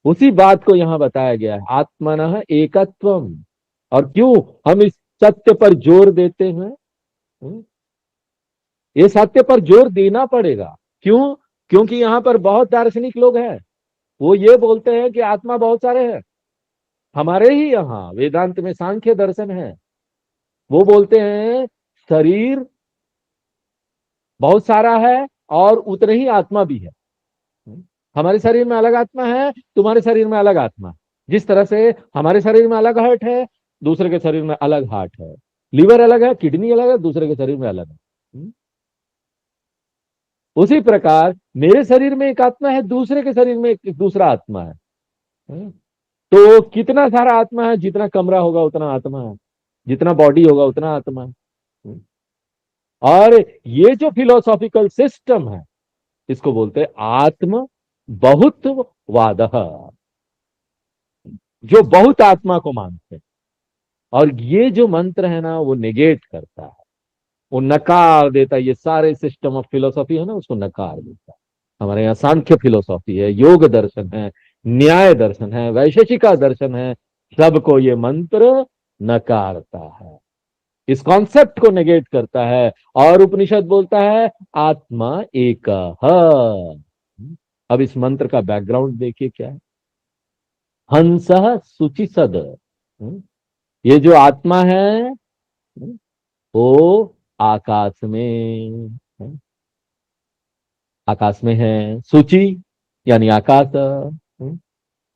उसी बात को यहां बताया गया है, आत्मनः एकत्वम। और क्यों हम इस सत्य पर जोर देते हैं? ये सत्य पर जोर देना पड़ेगा। क्यों? क्योंकि यहां पर बहुत दार्शनिक लोग हैं, वो ये बोलते हैं कि आत्मा बहुत सारे हैं। हमारे ही यहां वेदांत में सांख्य दर्शन है, वो बोलते हैं शरीर बहुत सारा है और उतने ही आत्मा भी है। हमारे शरीर में अलग आत्मा है, तुम्हारे शरीर में अलग आत्मा। जिस तरह से हमारे शरीर में अलग हार्ट है, दूसरे के शरीर में अलग हार्ट है। लीवर अलग है, किडनी अलग है, दूसरे के शरीर में अलग है। उसी प्रकार मेरे शरीर में एक आत्मा है, दूसरे के शरीर में एक दूसरा आत्मा है। तो कितना सारा आत्मा है? जितना कमरा होगा उतना आत्मा है, जितना बॉडी होगा उतना आत्मा है। और ये जो फिलोसॉफिकल सिस्टम है, इसको बोलते हैं आत्म बहुत्ववाद, जो बहुत आत्मा को मानते हैं। और ये जो मंत्र है ना, वो निगेट करता है, वो नकार देता है। ये सारे सिस्टम ऑफ फिलोसॉफी है ना, उसको नकार देता है। हमारे यहाँ सांख्य फिलोसॉफी है, योग दर्शन है, न्याय दर्शन है, वैशेषिका दर्शन है, सबको ये मंत्र नकारता है, इस कॉन्सेप्ट को नेगेट करता है। और उपनिषद बोलता है आत्मा एक। अब इस मंत्र का बैकग्राउंड देखिए क्या है। हंस शुचिसद, ये जो आत्मा है वो आकाश में, आकाश में है। शुचि यानी आकाश,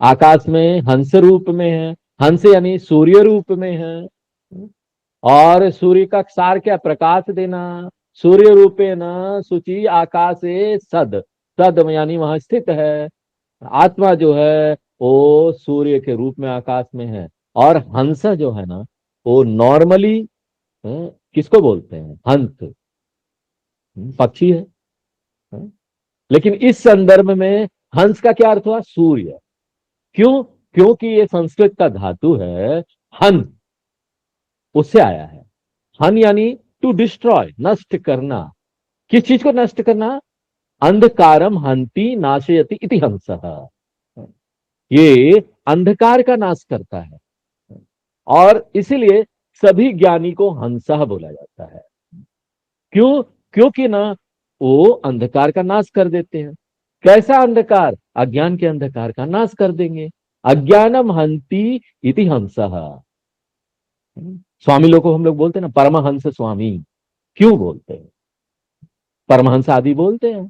आकाश में हंस रूप में है। हंस यानी सूर्य रूप में है। और सूर्य का सार क्या? प्रकाश देना। सूर्य रूपे न शुचि आकाशे सद, सद यानी वहां स्थित है। आत्मा जो है वो सूर्य के रूप में आकाश में है। और हंस जो है ना, वो नॉर्मली किसको बोलते हैं? हंस, पक्षी है। लेकिन इस संदर्भ में हंस का क्या अर्थ हुआ? सूर्य। क्यों? क्योंकि ये संस्कृत का धातु है हन, उससे आया है। हन यानी टू डिस्ट्रॉय, नष्ट करना। किस चीज को नष्ट करना? अंधकारम हंति नाशयति इति हंसः। ये अंधकार का नाश करता है, और इसीलिए सभी ज्ञानी को हंसा बोला जाता है। क्यों? क्योंकि ना वो अंधकार का नाश कर देते हैं। कैसा अंधकार? अज्ञान के अंधकार का नाश कर देंगे। अज्ञानम हंति इति हंसः। स्वामी लोग को हम लोग बोलते हैं ना परमहंस स्वामी। क्यों बोलते हैं? परमहंस आदि बोलते हैं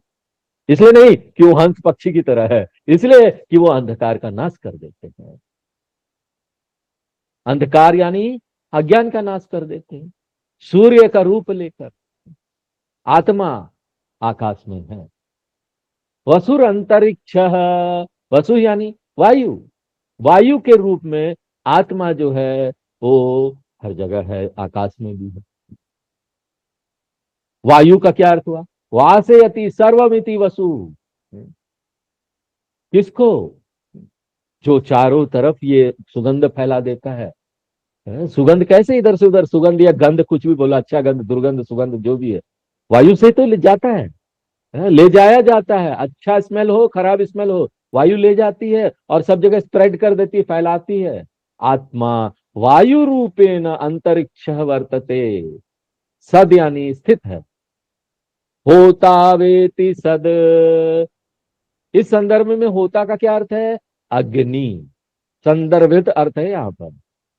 इसलिए नहीं कि वो हंस पक्षी की तरह है, इसलिए कि वो अंधकार का नाश कर देते हैं। अंधकार यानी अज्ञान का नाश कर देते हैं। सूर्य का रूप लेकर आत्मा आकाश में है। वसुर अंतरिक्ष, वसु यानी वायु, वायु के रूप में आत्मा जो है वो हर जगह है, आकाश में भी है। वायु का क्या अर्थ हुआ? वासयति सर्वमिति वसु। किसको? जो चारों तरफ ये सुगंध फैला देता है। सुगंध कैसे इधर से उधर, सुगंध या गंध कुछ भी बोला, अच्छा गंध, दुर्गंध, सुगंध जो भी है, वायु से तो ले जाता है, ले जाया जाता है। अच्छा स्मेल हो, खराब स्मेल हो, वायु ले जाती है और सब जगह स्प्रेड कर देती है, फैलाती है। आत्मा वायु रूपेण अंतरिक्ष वर्तते। सद यानी स्थित है। होता वेति सद, इस संदर्भ में होता का क्या अर्थ है? अग्नि। संदर्भित अर्थ है यहां पर।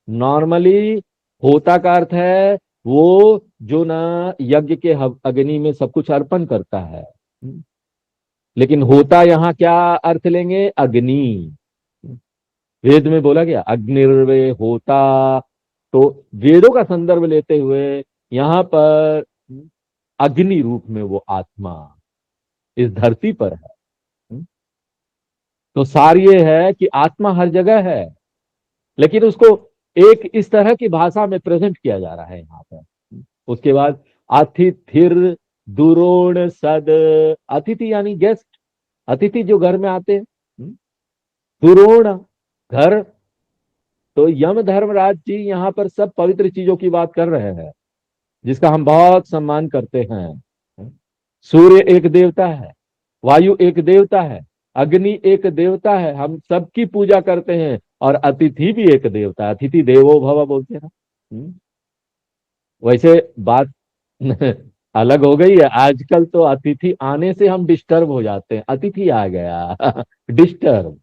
नॉर्मली होता का अर्थ है वो जो ना यज्ञ के अग्नि में सब कुछ अर्पण करता है, लेकिन होता यहां क्या अर्थ लेंगे? अग्नि। वेद में बोला गया अग्निर्वे होता, तो वेदों का संदर्भ लेते हुए यहां पर अग्नि रूप में वो आत्मा इस धरती पर है। तो सार ये है कि आत्मा हर जगह है, लेकिन उसको एक इस तरह की भाषा में प्रेजेंट किया जा रहा है यहाँ पर। उसके बाद अतिथिर दुरोण सद, अतिथि यानी गेस्ट, अतिथि जो घर में आते हैं। दुरोण घर, तो यम धर्मराज जी यहाँ पर सब पवित्र चीजों की बात कर रहे हैं जिसका हम बहुत सम्मान करते हैं। सूर्य एक देवता है, वायु एक देवता है, अग्नि एक देवता है, हम सबकी पूजा करते हैं। और अतिथि भी एक देवता है, अतिथि देवो भव बोलते हैं ना। वैसे बात अलग हो गई है आजकल, तो अतिथि आने से हम डिस्टर्ब हो जाते हैं, अतिथि आ गया डिस्टर्ब।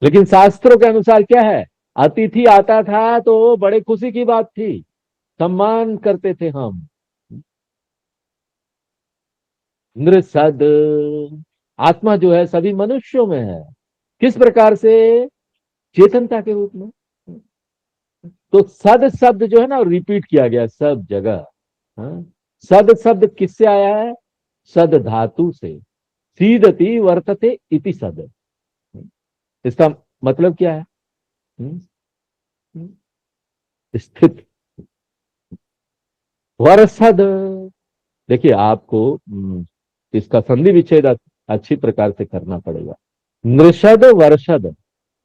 लेकिन शास्त्रों के अनुसार क्या है? अतिथि आता था तो बड़े खुशी की बात थी, सम्मान करते थे हम। नृसद, आत्मा जो है सभी मनुष्यों में है। किस प्रकार से? चेतनता के रूप में। तो सद शब्द जो है ना रिपीट किया गया सब जगह। सद शब्द किससे आया है? सद धातु से। सीदति वर्तते इति सद, इसका मतलब क्या है? स्थित। वरसद, देखिए आपको इसका संधि विच्छेद अच्छी प्रकार से करना पड़ेगा। नृषद वर्षद,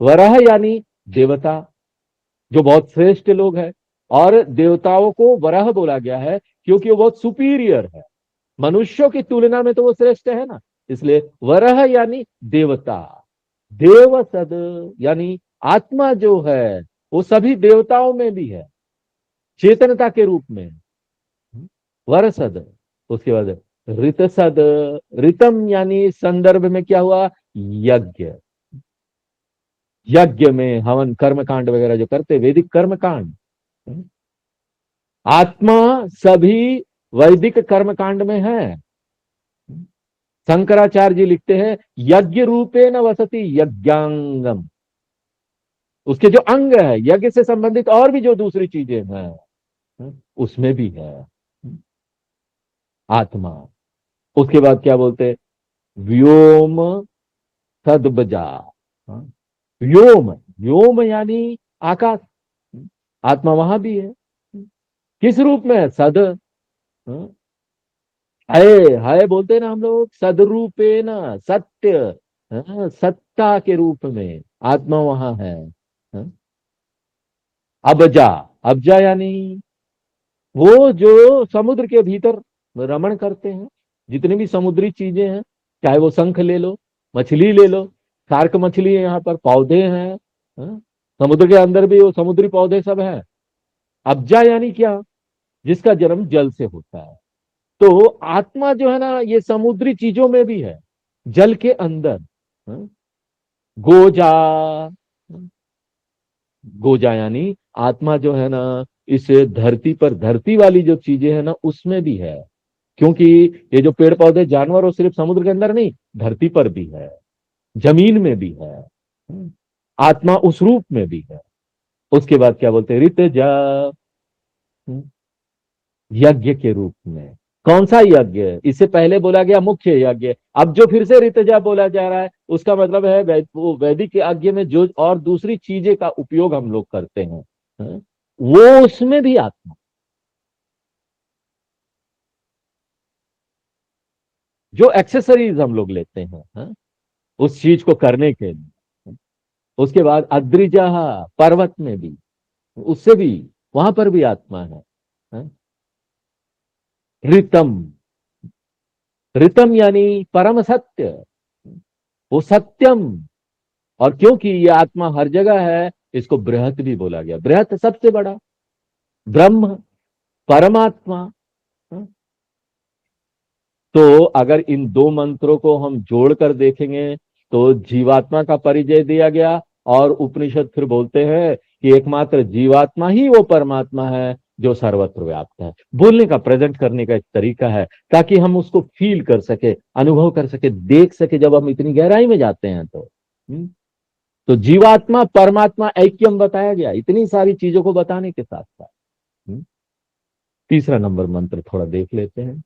वरह यानी देवता जो बहुत श्रेष्ठ लोग हैं, और देवताओं को वरह बोला गया है क्योंकि वो बहुत सुपीरियर है, मनुष्यों की तुलना में तो वो श्रेष्ठ है ना, इसलिए वरह यानी देवता। देवसद यानी आत्मा जो है वो सभी देवताओं में भी है, चेतनता के रूप में। वरसद, उसके बाद ऋतसद, ऋतम यानी संदर्भ में क्या हुआ? यज्ञ। यज्ञ में हवन कर्मकांड वगैरह जो करते, वैदिक कर्मकांड। आत्मा सभी वैदिक कर्मकांड में है। शंकराचार्य जी लिखते हैं यज्ञ रूपे न वसति यज्ञांगम, उसके जो अंग है यज्ञ से संबंधित और भी जो दूसरी चीजें हैं उसमें भी है आत्मा। उसके बाद क्या बोलते? व्योम सदबजा। व्योम, व्योम यानी आकाश, आत्मा वहां भी है। किस रूप में? सद। है बोलते हैं ना हम लोग, सदरूपे न सत्य, सत्ता के रूप में आत्मा वहां है। अबजा, अबजा यानी वो जो समुद्र के भीतर रमण करते हैं, जितनी भी समुद्री चीजें हैं, चाहे वो शंख ले लो, मछली ले लो, शार्क मछली है यहाँ पर, पौधे हैं, हाँ? समुद्र के अंदर भी वो समुद्री पौधे सब हैं। अब्जा यानी क्या? जिसका जन्म जल से होता है। तो आत्मा जो है ना, ये समुद्री चीजों में भी है, जल के अंदर। हाँ? गोजा, गोजा यानी आत्मा जो है ना, इस धरती पर, धरती वाली जो चीजें है ना, उसमें भी है। क्योंकि ये जो पेड़ पौधे जानवर, वो सिर्फ समुद्र के अंदर नहीं, धरती पर भी है, जमीन में भी है। आत्मा उस रूप में भी है। उसके बाद क्या बोलते हैं? ऋतजा, यज्ञ के रूप में। कौन सा यज्ञ? इससे पहले बोला गया मुख्य यज्ञ, अब जो फिर से ऋतजा बोला जा रहा है, उसका मतलब है वो वैदिक यज्ञ में जो और दूसरी चीजें का उपयोग हम लोग करते हैं, हाँ? वो उसमें भी आत्मा, जो एक्सेसरीज हम लोग लेते हैं, हाँ? उस चीज को करने के लिए। उसके बाद अद्रिजा, पर्वत में भी, उससे भी, वहां पर भी आत्मा है, हाँ? ऋतम, ऋतम यानी परम सत्य, वो सत्यम। और क्योंकि ये आत्मा हर जगह है, इसको बृहत भी बोला गया। बृहत सबसे बड़ा, ब्रह्म, परमात्मा, हाँ? तो अगर इन दो मंत्रों को हम जोड़कर देखेंगे तो जीवात्मा का परिचय दिया गया, और उपनिषद फिर बोलते हैं कि एकमात्र जीवात्मा ही वो परमात्मा है जो सर्वत्र व्याप्त है। बोलने का, प्रेजेंट करने का एक तरीका है, ताकि हम उसको फील कर सके, अनुभव कर सके, देख सके जब हम इतनी गहराई में जाते हैं तो। तो जीवात्मा परमात्मा ऐक्यम बताया गया, इतनी सारी चीजों को बताने के साथ साथ। तीसरा नंबर मंत्र थोड़ा देख लेते हैं।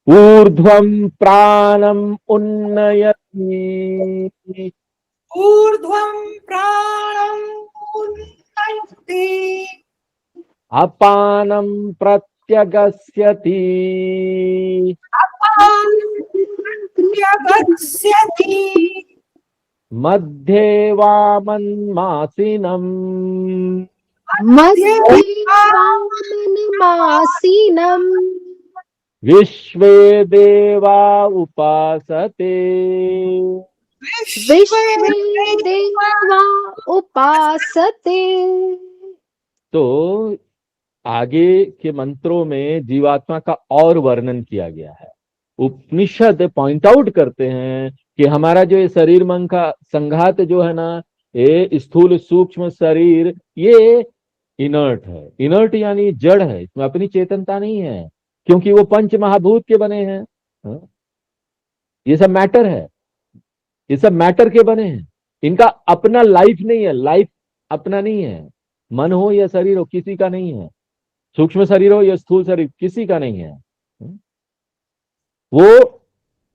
ऊर्ध्वं प्राणम उन्नयति, ऊर्ध्वं प्राणम् उन्नयति, अपानं प्रत्यगस्यति, अपानं प्रत्यगस्यति, मध्ये वामन्मासिनम्, मध्ये मध्ये वामनमासीनम्, विश्वे देवा उपासते। विश्वे देवा उपासते। तो आगे के मंत्रों में जीवात्मा का और वर्णन किया गया है। उपनिषद पॉइंट आउट करते हैं कि हमारा जो ये शरीर मन का संघात जो है ना, ये स्थूल सूक्ष्म शरीर, ये इनर्ट है। इनर्ट यानी जड़ है, इसमें अपनी चेतनता नहीं है, क्योंकि वो पंच महाभूत के बने हैं, हाँ? ये सब मैटर है, ये सब मैटर के बने हैं। इनका अपना लाइफ नहीं है, लाइफ अपना नहीं है। मन हो या शरीर हो, किसी का नहीं है। सूक्ष्म शरीर हो या स्थूल शरीर, किसी का नहीं है। वो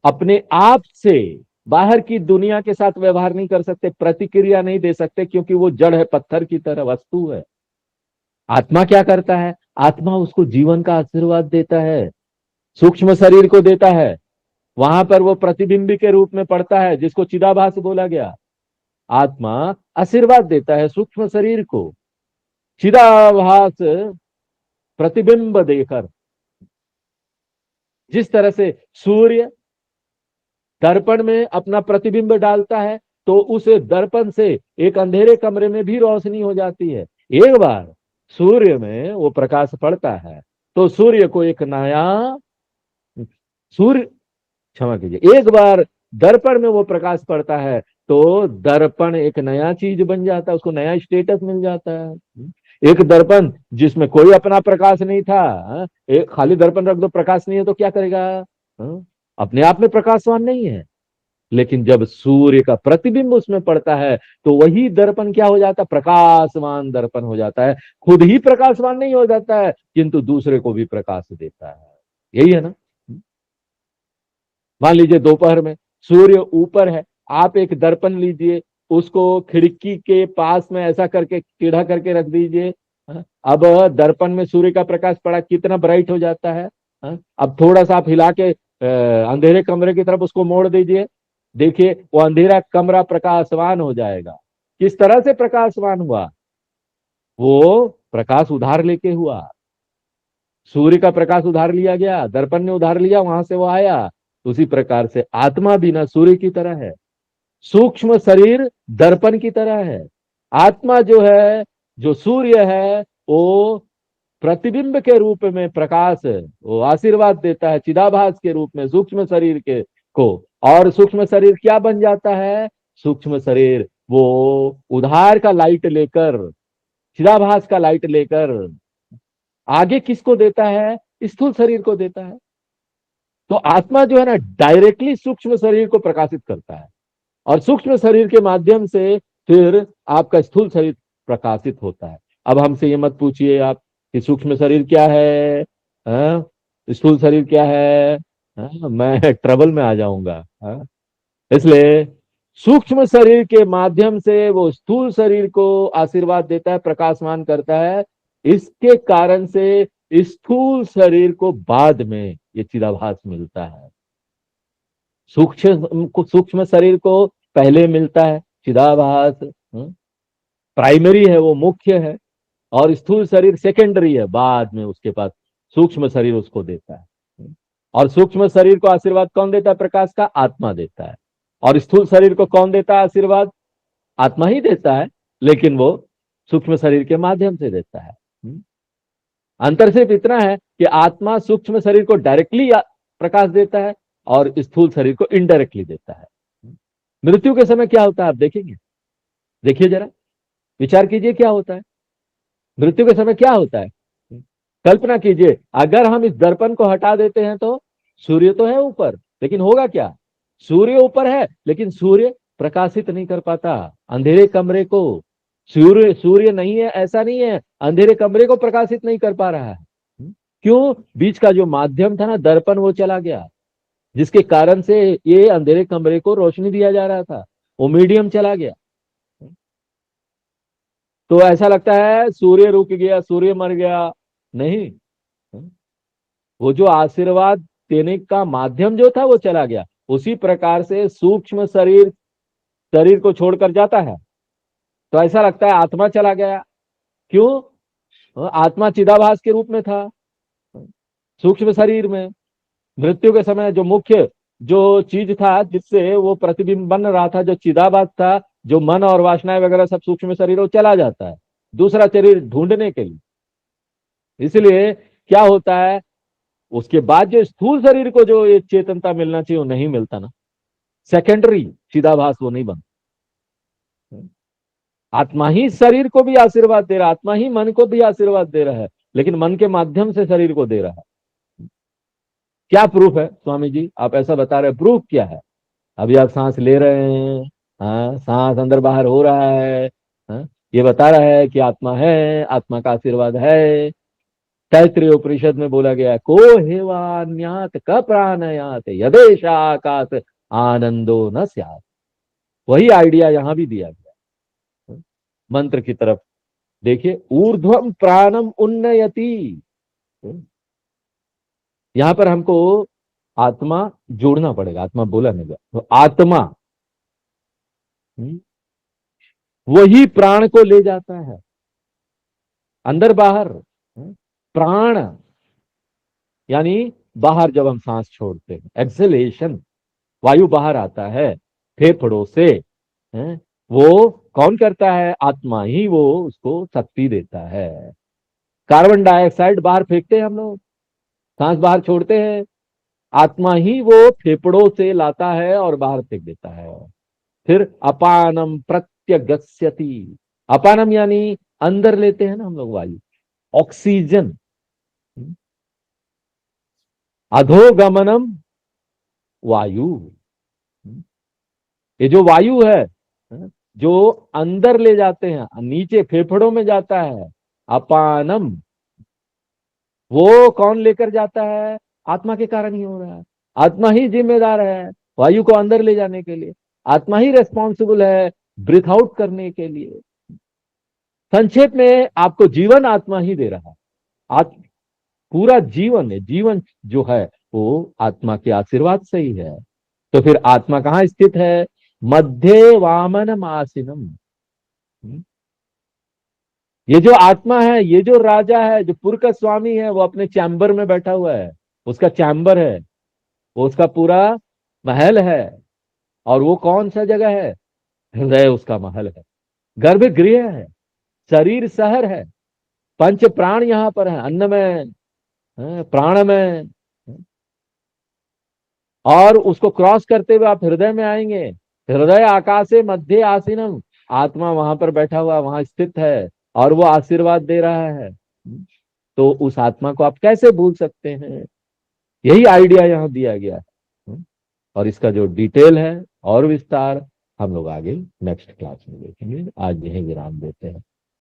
अपने आप से बाहर की दुनिया के साथ व्यवहार नहीं कर सकते, प्रतिक्रिया नहीं दे सकते, क्योंकि वो जड़ है, पत्थर की तरह वस्तु है। आत्मा क्या करता है? आत्मा उसको जीवन का आशीर्वाद देता है, सूक्ष्म शरीर को देता है। वहां पर वो प्रतिबिंब के रूप में पड़ता है, जिसको चिदाभास बोला गया। आत्मा आशीर्वाद देता है सूक्ष्म शरीर को, चिदाभास प्रतिबिंब देकर। जिस तरह से सूर्य दर्पण में अपना प्रतिबिंब डालता है, तो उस दर्पण से एक अंधेरे कमरे में भी रोशनी हो जाती है। एक बार सूर्य में वो प्रकाश पड़ता है तो सूर्य को एक नया, सूर्य, क्षमा कीजिए, एक बार दर्पण में वो प्रकाश पड़ता है तो दर्पण एक नया चीज बन जाता है, उसको नया स्टेटस मिल जाता है। एक दर्पण जिसमें कोई अपना प्रकाश नहीं था, एक खाली दर्पण रख दो, प्रकाश नहीं है तो क्या करेगा? अपने आप में प्रकाशवान नहीं है। लेकिन जब सूर्य का प्रतिबिंब उसमें पड़ता है तो वही दर्पण क्या हो जाता है? प्रकाशवान दर्पण हो जाता है। खुद ही प्रकाशवान नहीं हो जाता है, किंतु दूसरे को भी प्रकाश देता है। यही है ना। मान लीजिए दोपहर में सूर्य ऊपर है, आप एक दर्पण लीजिए, उसको खिड़की के पास में ऐसा करके टेढ़ा करके रख दीजिए। अब दर्पण में सूर्य का प्रकाश पड़ा, कितना ब्राइट हो जाता है। अब थोड़ा सा आप हिला के अंधेरे कमरे की तरफ उसको मोड़ दीजिए, देखिए वो अंधेरा कमरा प्रकाशवान हो जाएगा। किस तरह से प्रकाशवान हुआ? वो प्रकाश उधार लेके हुआ। सूर्य का प्रकाश उधार लिया गया, दर्पण ने उधार लिया, वहां से वो आया। उसी प्रकार से आत्मा भी ना सूर्य की तरह है। सूक्ष्म शरीर दर्पण की तरह है। आत्मा जो है, जो सूर्य है, वो प्रतिबिंब के रूप में प्रकाश है, वो आशीर्वाद देता है चिदाभास के रूप में सूक्ष्म शरीर के को। और सूक्ष्म शरीर क्या बन जाता है? सूक्ष्म शरीर वो उधार का लाइट लेकर, चिदाभास का लाइट लेकर आगे किसको देता है? स्थूल शरीर को देता है। तो आत्मा जो है ना, डायरेक्टली सूक्ष्म शरीर को प्रकाशित करता है, और सूक्ष्म शरीर के माध्यम से फिर आपका स्थूल शरीर प्रकाशित होता है। अब हमसे ये मत पूछिए आप कि सूक्ष्म शरीर क्या है, हाँ? स्थूल शरीर क्या है, हाँ? मैं ट्रबल में आ जाऊंगा, हाँ? इसलिए सूक्ष्म शरीर के माध्यम से वो स्थूल शरीर को आशीर्वाद देता है, प्रकाशमान करता है। इसके कारण से स्थूल शरीर को बाद में ये चिदाभास मिलता है। सूक्ष्म शरीर को पहले मिलता है चिदाभास, प्राइमरी है, वो मुख्य है, और स्थूल शरीर सेकेंडरी है, बाद में उसके पास सूक्ष्म शरीर उसको देता है। और सूक्ष्म शरीर को आशीर्वाद कौन देता है? प्रकाश का आत्मा देता है। और स्थूल शरीर को कौन देता है आशीर्वाद? आत्मा ही देता है, लेकिन वो सूक्ष्म शरीर के माध्यम से देता है। अंतर सिर्फ इतना है कि आत्मा सूक्ष्म शरीर को डायरेक्टली प्रकाश देता है और स्थूल शरीर को इनडायरेक्टली देता है। मृत्यु के समय क्या होता है आप देखेंगे, देखिए जरा, विचार कीजिए क्या होता है मृत्यु के समय, क्या होता है? कल्पना कीजिए, अगर हम इस दर्पण को हटा देते हैं तो सूर्य तो है ऊपर, लेकिन होगा क्या? सूर्य ऊपर है, लेकिन सूर्य प्रकाशित नहीं कर पाता अंधेरे कमरे को। सूर्य नहीं है ऐसा नहीं है, अंधेरे कमरे को प्रकाशित नहीं कर पा रहा है। क्यों? बीच का जो माध्यम था ना, दर्पण, वो चला गया, जिसके कारण से ये अंधेरे कमरे को रोशनी दिया जा रहा था, वो मीडियम चला गया। तो ऐसा लगता है सूर्य रुक गया, सूर्य मर गया। नहीं, वो जो आशीर्वाद देने का माध्यम जो था वो चला गया। उसी प्रकार से सूक्ष्म शरीर शरीर को छोड़कर जाता है तो ऐसा लगता है आत्मा चला गया। क्यों? आत्मा चिदाभास के रूप में था सूक्ष्म शरीर में। मृत्यु के समय जो मुख्य जो चीज था जिससे वो प्रतिबिंब बन रहा था, जो चिदाभास था, जो मन और वासनाएं वगैरह सब सूक्ष्म शरीर वो चला जाता है दूसरा शरीर ढूंढने के लिए। इसलिए क्या होता है, उसके बाद जो स्थूल शरीर को जो ये चेतनता मिलना चाहिए वो नहीं मिलता ना, सेकेंडरी चिदाभास वो नहीं बनता। आत्मा ही शरीर को भी आशीर्वाद दे रहा है, आत्मा ही मन को भी आशीर्वाद दे रहा है, लेकिन मन के माध्यम से शरीर को दे रहा है। क्या प्रूफ है स्वामी जी? आप ऐसा बता रहे हैं, प्रूफ क्या है? अभी आप सांस ले रहे हैं, हाँ, सांस अंदर बाहर हो रहा है, हाँ, ये बता रहा है कि आत्मा है, आत्मा का आशीर्वाद है। तैत्रीय उपनिषद में बोला गया है, को हेवान्यात क प्राणयात यदेशा आकाश आनंदो न स्यात्। वही आइडिया यहां भी दिया गया मंत्र की तरफ देखिए, ऊर्ध्वम प्राणम उन्नयति। यहां पर हमको आत्मा जोड़ना पड़ेगा, आत्मा बोला नहीं गया, तो आत्मा वही प्राण को ले जाता है अंदर बाहर। प्राण यानी बाहर, जब हम सांस छोड़ते हैं, एक्सहेलेशन, वायु बाहर आता है फेफड़ों से, वो कौन करता है? आत्मा ही वो उसको शक्ति देता है। कार्बन डाइऑक्साइड बाहर फेंकते हैं हम लोग, सांस बाहर छोड़ते हैं, आत्मा ही वो फेफड़ों से लाता है और बाहर फेंक देता है। फिर अपानम प्रत्यगस्यति, अपानम यानी अंदर लेते हैं ना हम लोग वायु, ऑक्सीजन। अधोगमनम वायु, ये जो वायु है जो अंदर ले जाते हैं, नीचे फेफड़ों में जाता है, अपानम, वो कौन लेकर जाता है? आत्मा के कारण ही हो रहा है। आत्मा ही जिम्मेदार है वायु को अंदर ले जाने के लिए, आत्मा ही रेस्पॉन्सिबल है ब्रीथ आउट करने के लिए। संक्षेप में आपको जीवन आत्मा ही दे रहा है। पूरा जीवन है, जीवन जो है वो आत्मा के आशीर्वाद से ही है। तो फिर आत्मा कहाँ स्थित है? मध्य वामनम आसीनम। ये जो आत्मा है, ये जो राजा है, जो पुर का स्वामी है, वो अपने चैम्बर में बैठा हुआ है, उसका चैम्बर है, वो उसका पूरा महल है, और वो कौन सा जगह है? हृदय उसका महल है, गर्भगृह है, शरीर शहर है, पंच प्राण यहाँ पर है, अन्न में, प्राण में, और उसको क्रॉस करते हुए आप हृदय में आएंगे। हृदय आकाशे मध्य आसीनम, आत्मा वहां पर बैठा हुआ वहां स्थित है और वो आशीर्वाद दे रहा है। तो उस आत्मा को आप कैसे भूल सकते हैं? यही आइडिया यहाँ दिया गया है। और इसका जो डिटेल है और विस्तार हम लोग आगे नेक्स्ट क्लास में देखेंगे। आज यही विराम देते हैं।